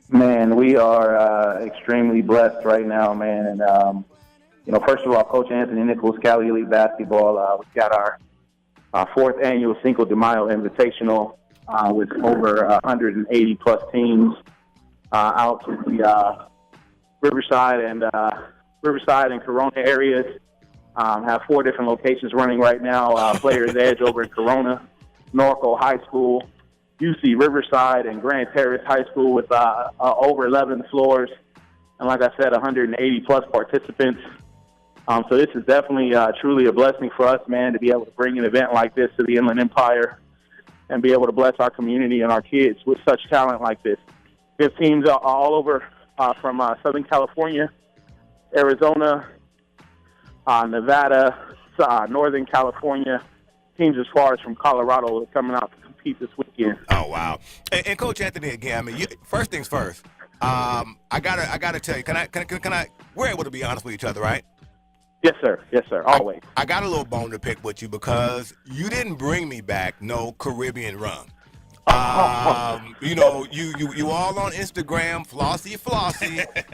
Man, we are extremely blessed right now, man. And, first of all, Coach Anthony Nichols, Cali Elite Basketball, we've got our fourth annual Cinco de Mayo Invitational with over 180-plus teams out to the Riverside and Corona areas. Have 4 different locations running right now. Players Edge over in Corona, Norco High School, UC Riverside, and Grand Terrace High School with over 11 floors. And like I said, 180-plus participants. So this is definitely truly a blessing for us, man, to be able to bring an event like this to the Inland Empire and be able to bless our community and our kids with such talent like this. We have teams all over from Southern California, Arizona, Nevada, Northern California, teams as far as from Colorado are coming out to compete this weekend. Oh, wow. And Coach Anthony, again, I mean, first things first, I gotta tell you, can I, we're able to be honest with each other, right? Yes, sir. Yes, sir. Always. I got a little bone to pick with you because you didn't bring me back no Caribbean rum. You all on Instagram, flossy. You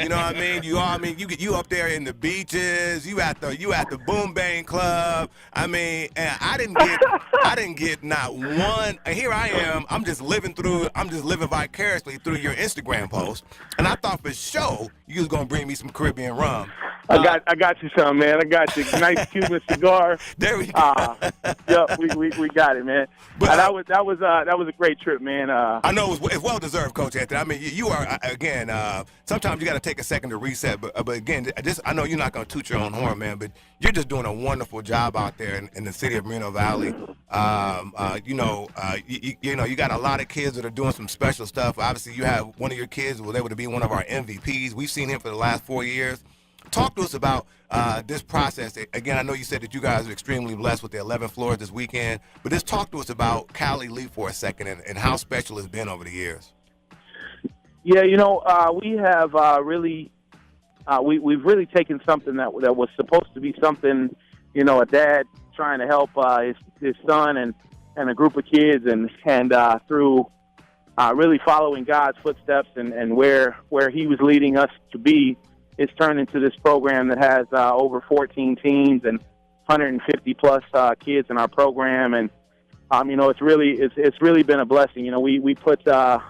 know what I mean? You up there in the beaches. You at the Boom Bang Club. I mean, and I didn't get not one. And here I am. I'm just living vicariously through your Instagram post. And I thought for sure you was gonna bring me some Caribbean rum. I got you some, man. I got you nice Cuban cigar. There we go. Yep, we got it, man. But that was a great trip, man. I know it's well deserved, Coach Anthony. I mean, you are again. Sometimes you got to take a second to reset, but again, I know you're not going to toot your own horn, man. But you're just doing a wonderful job out there in the city of Moreno Valley. You got a lot of kids that are doing some special stuff. Obviously, you have one of your kids who was able to be one of our MVPs. We've seen him for the last 4 years. Talk to us about this process. Again, I know you said that you guys are extremely blessed with the 11 floors this weekend, but just talk to us about Cali Elite for a second and how special it's been over the years. Yeah, we have really we've really taken something that was supposed to be something, a dad trying to help his son and a group of kids, and through really following God's footsteps and where He was leading us to be, it's turned into this program that has over 14 teams and 150 plus kids in our program, and it's really been a blessing. We put 4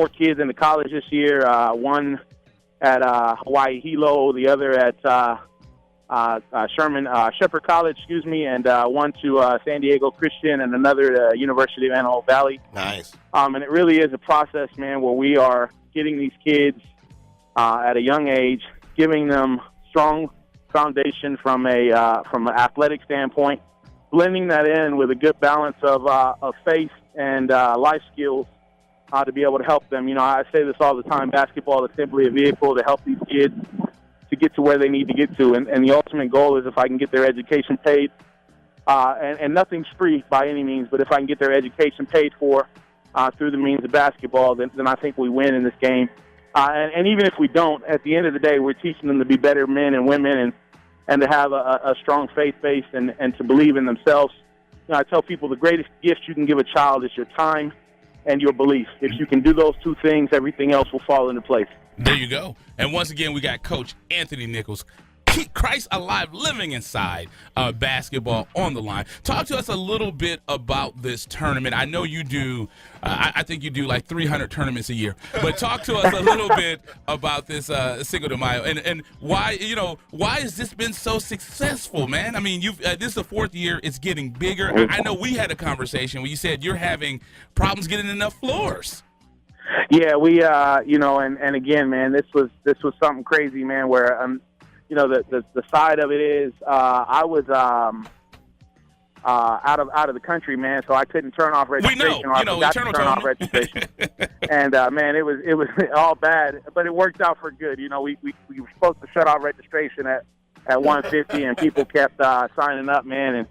kids into college this year, one at Hawaii Hilo, the other at Shepherd College, and one to San Diego Christian, and another at University of Antelope Valley. Nice. And it really is a process, man, where we are getting these kids at a young age, giving them strong foundation from an athletic standpoint, blending that in with a good balance of faith and life skills to be able to help them. I say this all the time: basketball is simply a vehicle to help these kids to get to where they need to get to, and the ultimate goal is if I can get their education paid, and nothing's free by any means, but if I can get their education paid for through the means of basketball, then I think we win in this game. And even if we don't, at the end of the day, we're teaching them to be better men and women, and to have a strong faith base and to believe in themselves. I tell people the greatest gift you can give a child is your time and your belief. If you can do those 2 things, everything else will fall into place. There you go. And once again, we got Coach Anthony Nichols. Keep Christ alive, living inside basketball on the line. Talk to us a little bit about this tournament. I know you do, I think you do like 300 tournaments a year. But talk to us a little bit about this Cinco de Mayo and why has this been so successful, man? I mean, this is the 4th year. It's getting bigger. I know we had a conversation where you said you're having problems getting enough floors. Yeah, we, and again, man, this was something crazy, man, where the side of it is I was out of the country, man, so I couldn't turn off registration. We know, I forgot to turn off registration. And man, it was all bad, but it worked out for good. We were supposed to shut off registration at 1:50, and people kept signing up, man. And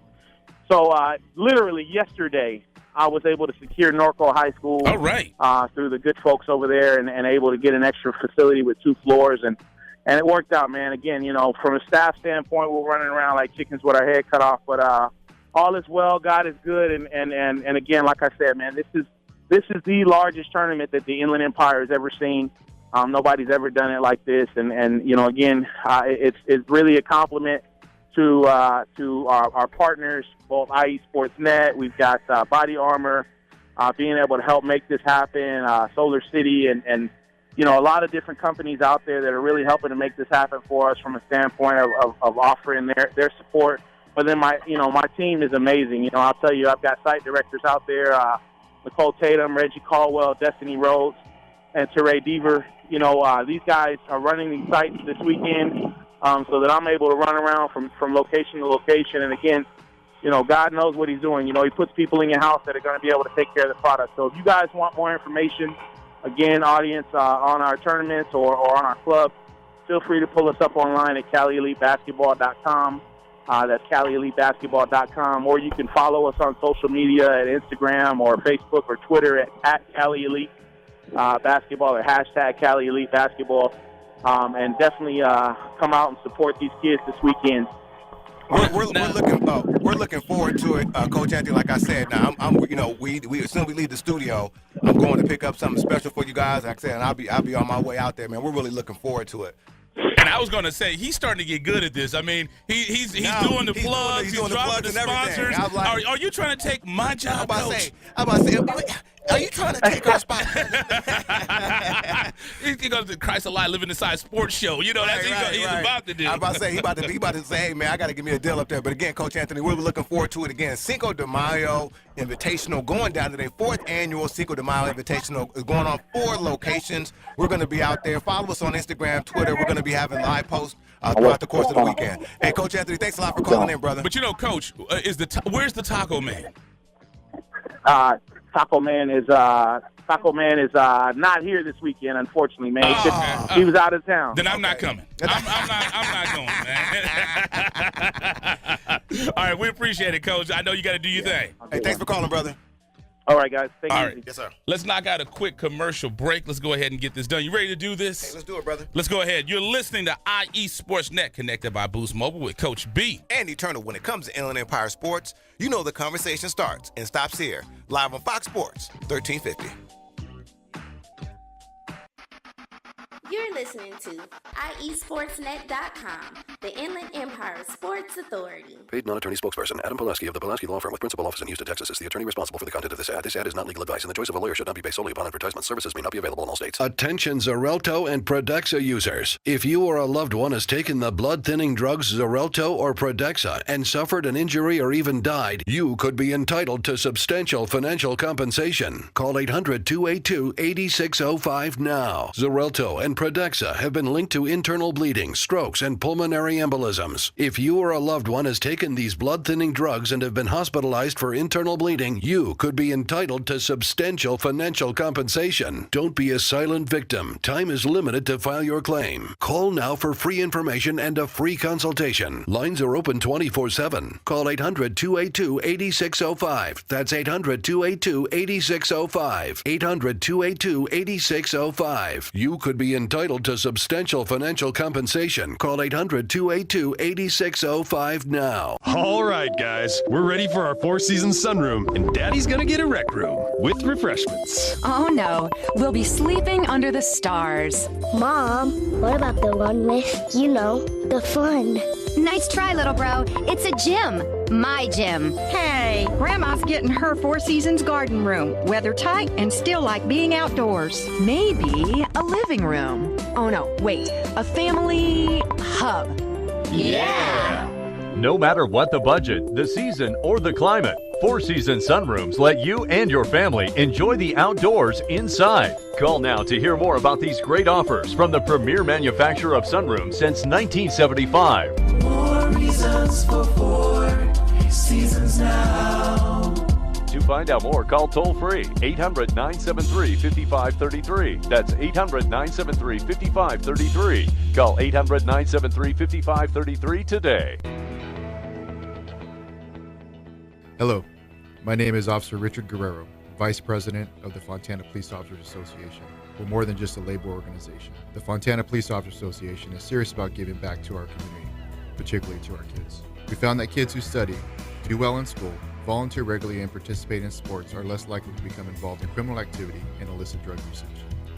so literally yesterday, I was able to secure Norco High School. All right. Through the good folks over there, and able to get an extra facility with 2 floors, and it worked out, man. Again, from a staff standpoint, we're running around like chickens with our head cut off, but all is well. God is good, and again, like I said, man, this is the largest tournament that the Inland Empire has ever seen. Nobody's ever done it like this, and again, it's really a compliment to our partners, both IE Sportsnet. We've got Body Armor being able to help make this happen, Solar City, and a lot of different companies out there that are really helping to make this happen for us from a standpoint of offering their support. But then my team is amazing. I'll tell you, I've got site directors out there, Nicole Tatum, Reggie Caldwell, Destiny Rhodes, and Teray Deaver. These guys are running these sites this weekend so that I'm able to run around from location to location. And again, God knows what He's doing. He puts people in your house that are going to be able to take care of the product. So if you guys want more information, again, audience, on our tournaments or on our club, feel free to pull us up online at CaliEliteBasketball.com. That's CaliEliteBasketball.com. Or you can follow us on social media at Instagram or Facebook or Twitter at Cali Elite Basketball or hashtag Cali Elite Basketball. And definitely come out and support these kids this weekend. We're looking forward to it, Coach Anthony. Like I said, now we as soon as we leave the studio, I'm going to pick up something special for you guys. Like I said, and I'll be on my way out there, man. We're really looking forward to it. And I was going to say, he's starting to get good at this. I mean, he's doing the plugs, he's dropping the sponsors. Like, are you trying to take my job, Coach? I'm about to say, are you trying to take our spot? He goes to Christ Alive, Living Inside Sports Show. That's what he's about to do. I'm about to say, he about to say, hey, man, I got to give me a deal up there. But again, Coach Anthony, we're looking forward to it again. Cinco de Mayo Invitational going down today. 4th annual Cinco de Mayo Invitational is going on 4 locations. We're going to be out there. Follow us on Instagram, Twitter. We're going to be having live posts throughout the course of the weekend. Hey, Coach Anthony, thanks a lot for calling in, brother. But Coach, where's the Taco Man? Taco Man is Taco Man is not here this weekend, unfortunately, man. He was out of town. Then I'm not coming. I'm not going, man. All right, we appreciate it, Coach. I know you got to do your thing. Hey, thanks for calling, brother. All right, guys. Thank you. All right. Yes, sir. Let's knock out a quick commercial break. Let's go ahead and get this done. You ready to do this? Hey, let's do it, brother. Let's go ahead. You're listening to IE Sports Net, connected by Boost Mobile with Coach B. And Eternal. When it comes to Inland Empire Sports, you know the conversation starts and stops here. Live on Fox Sports, 1350. You're listening to IESportsNet.com, the Inland Empire Sports Authority. Paid non-attorney spokesperson Adam Pulaski of the Pulaski Law Firm with principal office in Houston, Texas is the attorney responsible for the content of this ad. This ad is not legal advice, and the choice of a lawyer should not be based solely upon advertisement. Services may not be available in all states. Attention Xarelto and Pradaxa users. If you or a loved one has taken the blood-thinning drugs Xarelto or Pradaxa and suffered an injury or even died, you could be entitled to substantial financial compensation. Call 800-282-8605 now. Xarelto and Pradaxa have been linked to internal bleeding, strokes, and pulmonary embolisms. If you or a loved one has taken these blood-thinning drugs and have been hospitalized for internal bleeding, you could be entitled to substantial financial compensation. Don't be a silent victim. Time is limited to file your claim. Call now for free information and a free consultation. Lines are open 24/7. Call 800-282-8605. That's 800-282-8605. 800-282-8605. You could be entitled to substantial financial compensation. Call 800-282-8605 now. All right, guys, we're ready for our four-season sunroom, and Daddy's gonna get a rec room with refreshments. Oh no, we'll be sleeping under the stars. Mom, what about the one with, the fun? Nice try, little bro. It's a gym. My gym. Hey, Grandma's getting her Four Seasons garden room. Weather tight and still like being outdoors. Maybe a living room. Oh no, wait, a family hub. Yeah! No matter what the budget, the season, or the climate, Four Seasons sunrooms let you and your family enjoy the outdoors inside. Call now to hear more about these great offers from the premier manufacturer of sunrooms since 1975. More reasons for Four Seasons now. To find out more, call toll-free 800-973-5533. That's 800-973-5533. Call 800-973-5533 today. Hello, my name is Officer Richard Guerrero, Vice President of the Fontana Police Officers Association. We're more than just a labor organization. The Fontana Police Officers Association is serious about giving back to our community, particularly to our kids. We found that kids who study, do well in school, volunteer regularly, and participate in sports are less likely to become involved in criminal activity and illicit drug usage.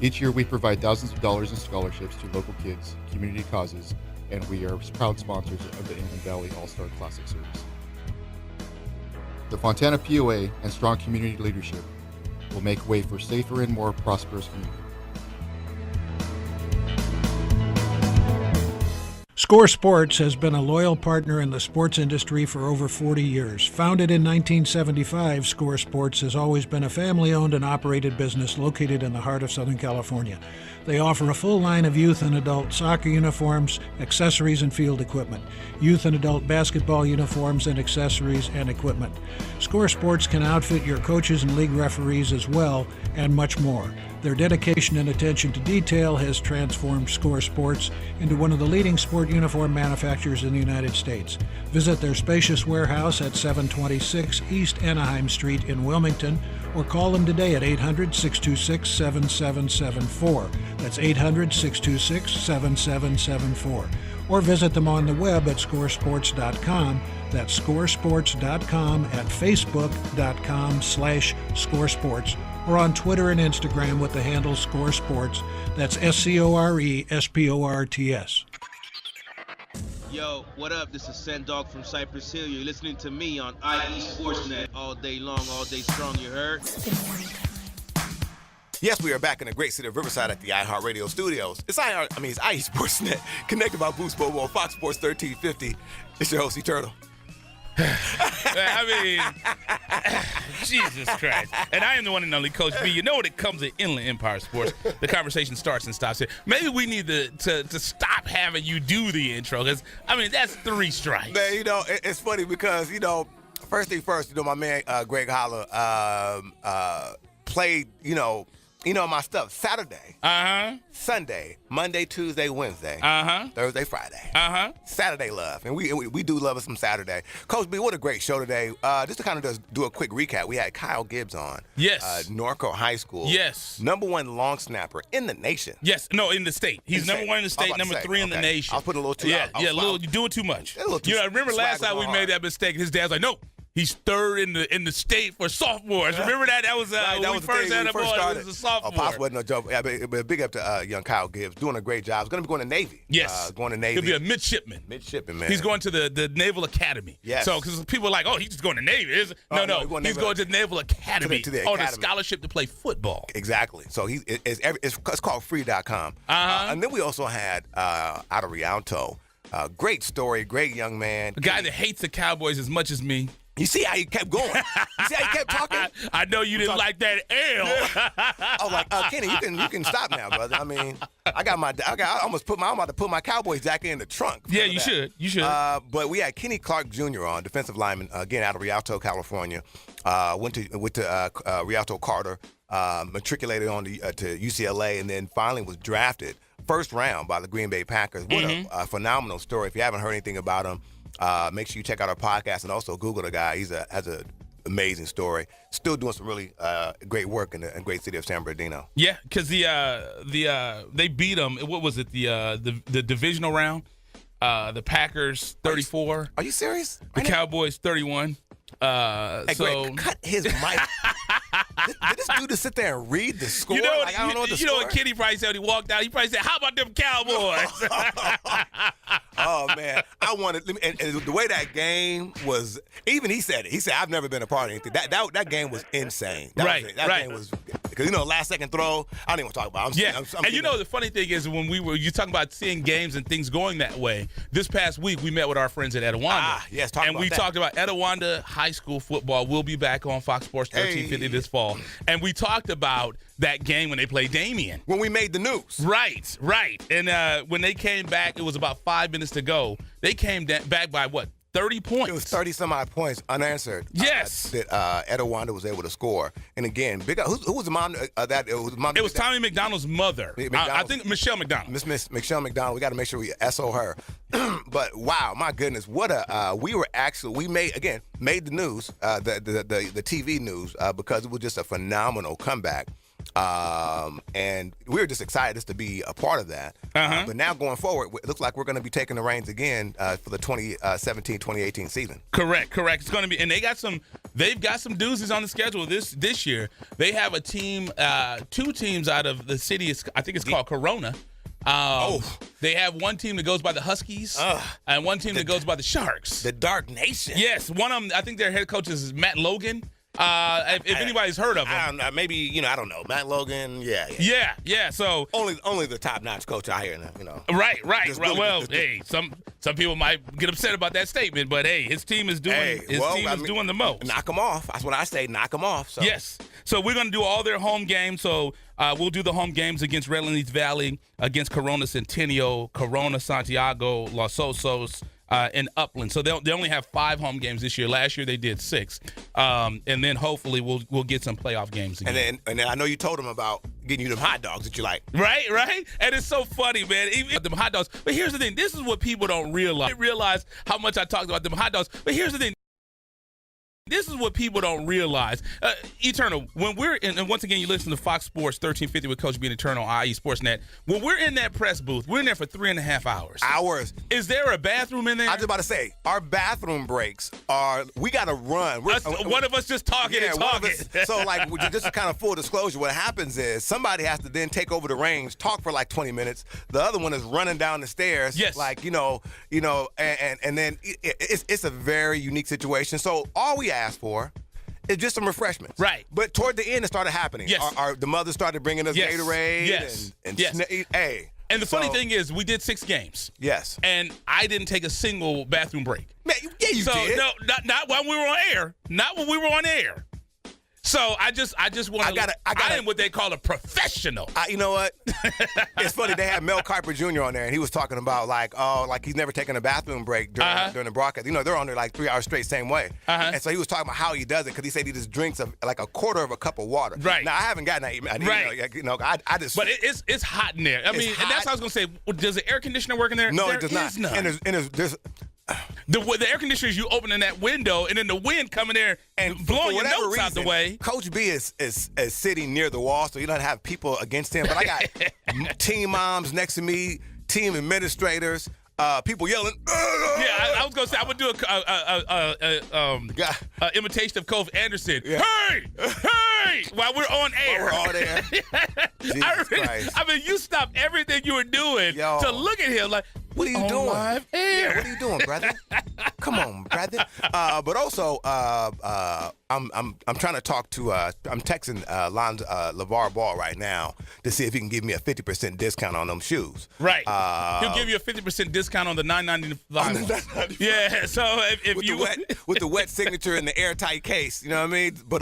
Each year we provide thousands of dollars in scholarships to local kids, community causes, and we are proud sponsors of the Inland Valley All-Star Classic Series. The Fontana POA and strong community leadership will make way for safer and more prosperous community. Score Sports has been a loyal partner in the sports industry for over 40 years. Founded in 1975, Score Sports has always been a family-owned and operated business located in the heart of Southern California. They offer a full line of youth and adult soccer uniforms, accessories, and field equipment, youth and adult basketball uniforms and accessories and equipment. Score Sports can outfit your coaches and league referees as well, and much more. Their dedication and attention to detail has transformed Score Sports into one of the leading sport uniform manufacturers in the United States. Visit their spacious warehouse at 726 East Anaheim Street in Wilmington, or call them today at 800-626-7774. That's 800-626-7774. Or visit them on the web at scoresports.com. That's scoresports.com, at facebook.com/scoresports, or on Twitter and Instagram with the handle Score Sports. That's SCORESPORTS. Yo, what up? This is Sendog from Cypress Hill. You're listening to me on IE Sportsnet all day long, all day strong, you heard? Yes, we are back in the great city of Riverside at the iHeartRadio studios. It's IE Sportsnet, connected by Boost Mobile on Fox Sports 1350. It's your host, Eternal. I mean, Jesus Christ. And I am the one and only Coach B. You know when it comes to Inland Empire Sports, the conversation starts and stops here. Maybe we need to stop having you do the intro, because, I mean, that's 3 strikes. Man, it's funny because, first thing first, my man Greg Holler played, my stuff Saturday, Sunday, Monday, Tuesday, Wednesday, Thursday, Friday, Saturday love, and we do love us some Saturday. Coach B, what a great show today. Just to kind of just do a quick recap, we had Kyle Gibbs on. Yes. Norco High School. Yes. #1 long snapper in the nation. Yes. No, in the state. He's #1 in the state, #3 in the nation. I'll put a little too. Yeah. You're doing too much. Remember last time we made that mistake? His dad's like, no. He's third in the state for sophomores. Remember that? That was when we first had a boy. It was a sophomore. Pops wasn't no joke. Yeah, but big up to young Kyle Gibbs, doing a great job. He's going to be going to Navy. Yes, going to Navy. He'll be a midshipman. Midshipman, man. He's going to the Naval Academy. Yes. So because people are like, oh, he's just going to Navy. No. He's going to the Naval Academy on a scholarship to play football. Exactly. So it's called free.com. And then we also had out of Rialto. Great story, great young man. A guy that hates the Cowboys as much as me. You see how he kept going? You see how he kept talking? I know you didn't like that L. I was like, Kenny, you can stop now, brother. I mean, I'm about to put my Cowboys jacket in the trunk. Yeah, you should. You should. But we had Kenny Clark Jr. on, defensive lineman, again out of Rialto, California. Went to Rialto Carter, matriculated on to UCLA, and then finally was drafted first round by the Green Bay Packers. What a phenomenal story. If you haven't heard anything about him, make sure you check out our podcast and also Google the guy. He has an amazing story. Still doing some really great work in the great city of San Bernardino. Yeah, because they beat them. What was it? The divisional round. The Packers 34. Are you serious? The Cowboys 31. Hey, Greg, cut his mic. Did this dude just sit there and read the score? I don't know what the score. What Kenny probably said when he walked out? He probably said, "How about them Cowboys?" Oh man, I wanted, and the way that game was. Even he said it. He said, "I've never been a part of anything." That game was insane. That game was because last second throw. I don't even want to talk about it. I'm the funny thing is when you talking about seeing games and things going that way. This past week we met with our friends at Etiwanda. Yes, we talked about Etiwanda High School football. We'll be back on Fox Sports 1350 this fall, and we talked about that game when they played Damien. When we made the news. Right. And when they came back, it was about 5 minutes to go. They came back by what? 30 points. It was 30-some-odd points unanswered. Yes. That Etiwanda was able to score. And again, who was the mom that? It was Tommy McDonald's mother. I think Michelle McDonald. Miss Michelle McDonald. We got to make sure we SO her. But wow, my goodness, what we made the news, the TV news because it was just a phenomenal comeback. And we were just excited just to be a part of that. But now going forward, it looks like we're going to be taking the reins again for the 2017-2018 season. Correct. It's going to be, and they've got some doozies on the schedule this year. They have a team, 2 teams out of the city. I think it's called Corona. They have one team that goes by the Huskies and one team that goes by the Sharks. The Dark Nation. Yes, one of them. I think their head coach is Matt Logan. If anybody's heard of him, maybe I don't know. Matt Logan, yeah. So only the top-notch coach out here, Right. Hey, some people might get upset about that statement, but hey, his team is doing doing the most. Knock them off. That's what I say. Knock them off. So. Yes. So we're gonna do all their home games. So we'll do the home games against Redlands East Valley, against Corona Centennial, Corona Santiago, Los Osos. In Upland. So they only have 5 home games this year. Last year they did 6. And then hopefully we'll get some playoff games again. And then I know you told them about getting you them hot dogs that you like. Right? And it's so funny, man. Even them hot dogs. But here's the thing. This is what people don't realize. They realize how much I talked about them hot dogs. But here's the thing. This is what people don't realize. Eternal, when we're in, and once again, you listen to Fox Sports 1350 with Coach B and Eternal, IE Sportsnet. When we're in that press booth, we're in there for 3.5 hours. Is there a bathroom in there? I was about to say, our bathroom breaks we got to run. One of us just talking and talking. So, just kind of full disclosure, what happens is somebody has to then take over the range, talk for like 20 minutes. The other one is running down the stairs. Yes. And then it's a very unique situation. So, all we ask for is just some refreshments. Right. But toward the end, it started happening. Yes. The mothers started bringing us Gatorade. Yes. And the funny thing is, we did 6 games. Yes. And I didn't take a single bathroom break. Man, you did. No, not when we were on air. Not when we were on air. So I just want to. I am what they call a professional. You know what? It's funny. They had Mel Kiper Jr. on there, and he was talking about like he's never taken a bathroom break during the broadcast. You know, they're on there like 3 hours straight, same way. And so he was talking about how he does it because he said he just drinks like a quarter of a cup of water. Right. Now I haven't gotten that. Right. You know, I just. But it's hot in there. I mean, and that's what I was gonna say. Does the air conditioner work in there? No, there it does not. is none. And there's the air conditioner is you opening that window and then the wind coming there and blowing your notes out the way. Coach B is sitting near the wall, so you don't have people against him. But I got team moms next to me, team administrators, people yelling. I was gonna say I would do a imitation of Kofi Anderson. Yeah. Hey! While we're on air. While we're on air. I mean, you stopped everything you were doing to look at him like. What are you doing? Live air. Yeah, what are you doing, brother? Come on, brother. But also, I'm trying to talk to. I'm texting LeVar Ball right now to see if he can give me a 50% discount on them shoes. Right. He'll give you a 50% discount on the $9.95. Yeah. So if with you with the wet signature in the airtight case, you know what I mean. But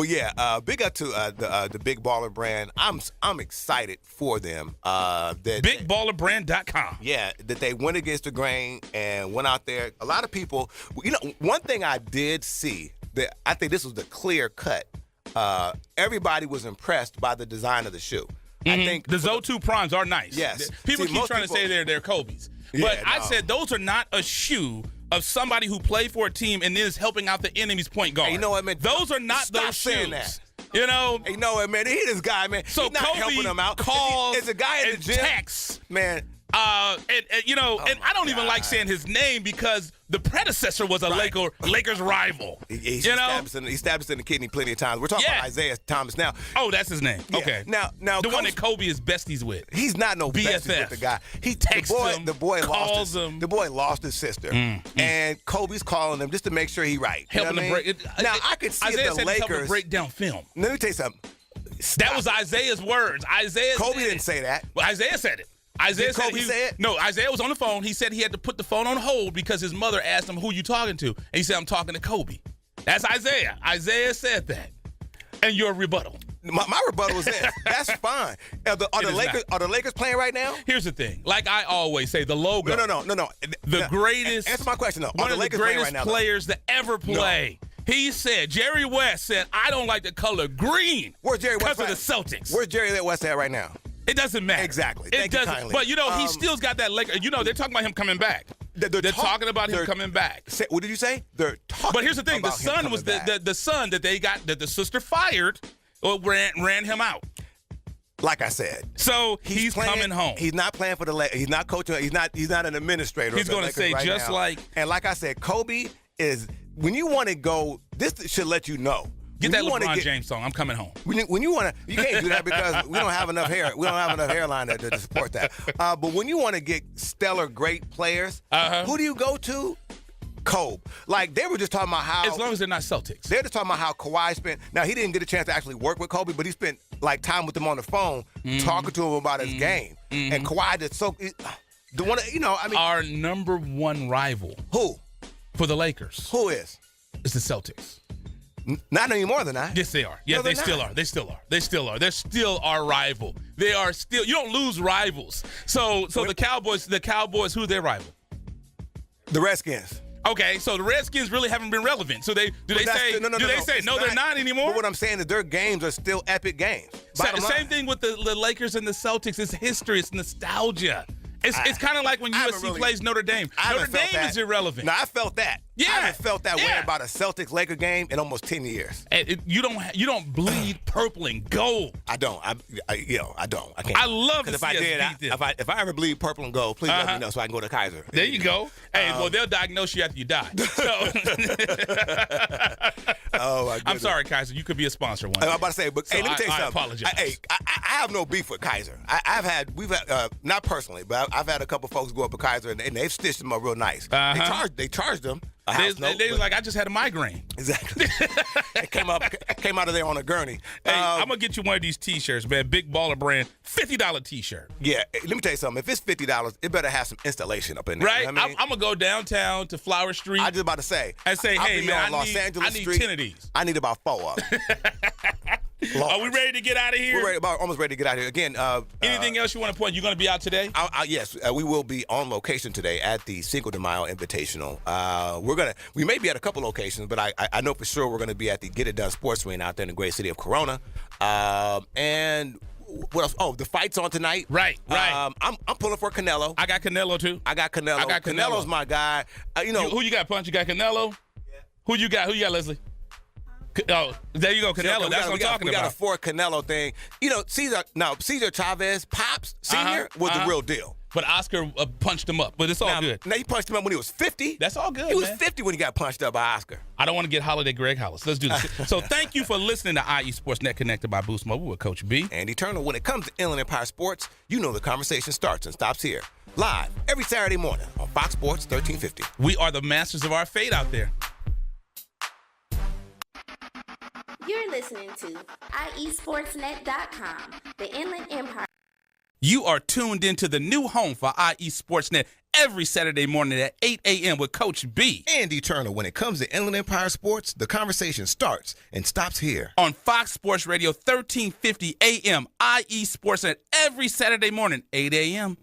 yeah, big up to the Big Baller brand. I'm excited for them. BigBallerBrand.com. Yeah. That they went against the grain and went out there. A lot of people, you know, one thing I did see that I think this was the clear cut. Everybody was impressed by the design of the shoe. Mm-hmm. I think the Zo2 Primes are nice. Yes. People keep trying to say they're Kobe's. But I said those are not a shoe of somebody who played for a team and is helping out the enemy's point guard. Hey, you know what, man? Those are not those shoes. That. You know? Hey, you know what, man? He this guy, man. So he's not Kobe helping him out. Calls it's a guy in the gym. Texts. Man. You know, and I don't even like saying his name because the predecessor was a Lakers rival. He stabbed us in the kidney plenty of times. We're talking about Isaiah Thomas now. Oh, that's his name. Yeah. Okay. Now the one that Kobe is besties with. He's not no BFF. besties with the guy. He texts him. The boy lost his sister, and Kobe's calling him just to make sure he's right. Helping him break. Now I could see Isaiah if the said Lakers helping break down film. Let me tell you something. That was Isaiah's words. Kobe didn't say that. Well, Isaiah said it. Isaiah Did Kobe say it? No, Isaiah was on the phone. He said he had to put the phone on hold because his mother asked him, who you talking to? And he said, I'm talking to Kobe. That's Isaiah. Isaiah said that. And your rebuttal. My rebuttal is this. That's fine. Are the Lakers playing right now? Here's the thing. Like I always say, the logo. No. The greatest. Answer my question, though. One of the greatest players to ever play. No. He said, Jerry West said, I don't like the color green. Where's Jerry West? Because of the Celtics. Where's Jerry West at right now? It doesn't matter. Exactly. It doesn't. But, you know, he still's got that Laker. You know, they're talking about him coming back. They're talking about him coming back. What did you say? They're talking. But here's the thing. The son was the son that they got, that the sister fired or ran him out. Like I said. So he's coming home. He's not playing for the Lakers. He's not coaching. He's not an administrator. He's going to say right just now. And like I said, Kobe is, when you want to go, this should let you know. Get that LeBron James song. I'm coming home. When you want to, you can't do that because we don't have enough hair. We don't have enough hairline to support that. But when you want to get stellar, great players, who do you go to? Kobe. Like, they were just talking about how, as long as they're not Celtics, they're just talking about how Kawhi spent. Now, he didn't get a chance to actually work with Kobe, but he spent like time with him on the phone, talking to him about his game. And Kawhi just the one, you know, I mean, our number one rival. Who? For the Lakers. Who is? It's the Celtics. Not anymore than that. Yes, they are. Yes, they still are. They still are. They still are. They're still our rival. They are still. You don't lose rivals. So the Cowboys, who's their rival? The Redskins. Okay, so the Redskins really haven't been relevant. So do they say they're not anymore? But what I'm saying is their games are still epic games. Same thing with the Lakers and the Celtics. It's history. It's nostalgia. It's kind of like when USC plays Notre Dame. Notre Dame is irrelevant. No, I felt that. Yeah, I haven't felt that way about a Celtics-Laker game in almost 10 years. You don't bleed purple and gold. I don't. I don't. I can't. I love to see us beat them. If I ever bleed purple and gold, please let me know so I can go to Kaiser. There you go. Hey, well, they'll diagnose you after you die. So. Oh, my goodness. I'm sorry, Kaiser. You could be a sponsor one day. I'm about to say, but hey, let me tell you something. I apologize. I have no beef with Kaiser. We've had not personally, but I've had a couple folks go up to Kaiser and they've stitched them up real nice. They charged them. They was like, I just had a migraine. Exactly. It came out of there on a gurney. Hey, I'm going to get you one of these T-shirts, man. Big Baller Brand, $50 T-shirt. Yeah, let me tell you something. If it's $50, it better have some installation up in there. Right? You know what I mean? I'm going to go downtown to Flower Street. I just about to say. And say, hey, man, I need Street. 10 of these. I need about 4 of them. Are we ready to get out of here? We're almost ready to get out of here. Again, anything else you want to point? You going to be out today? Yes, we will be on location today at the Cinco de Mayo Invitational. We may be at a couple locations, but I know for sure we're going to be at the Get It Done Sports Arena out there in the great city of Corona. And what else? Oh, the fight's on tonight. Right. I'm pulling for Canelo. I got Canelo too. I got Canelo. Canelo's my guy. Who you got, Punch? You got Canelo? Yeah. Who you got, Leslie? Oh, there you go, Canelo. That's what I'm talking about. We got a for Canelo thing. Cesar Chavez, Pops Sr. was the real deal. But Oscar punched him up. But it's all good. Now, he punched him up when he was 50. That's all good, He was 50 when he got punched up by Oscar. I don't want to get Holiday Greg Hollis. Let's do this. So thank you for listening to IE Sportsnet Connected by Boost Mobile with Coach B. And Eternal. When it comes to Inland Empire Sports, you know the conversation starts and stops here. Live every Saturday morning on Fox Sports 1350. We are the masters of our fate out there. You're listening to IESportsNet.com, the Inland Empire. You are tuned into the new home for IE Sportsnet every Saturday morning at 8 a.m. with Coach B. And Eternal. When it comes to Inland Empire Sports, the conversation starts and stops here. On Fox Sports Radio 1350 a.m. IE Sportsnet every Saturday morning, 8 a.m.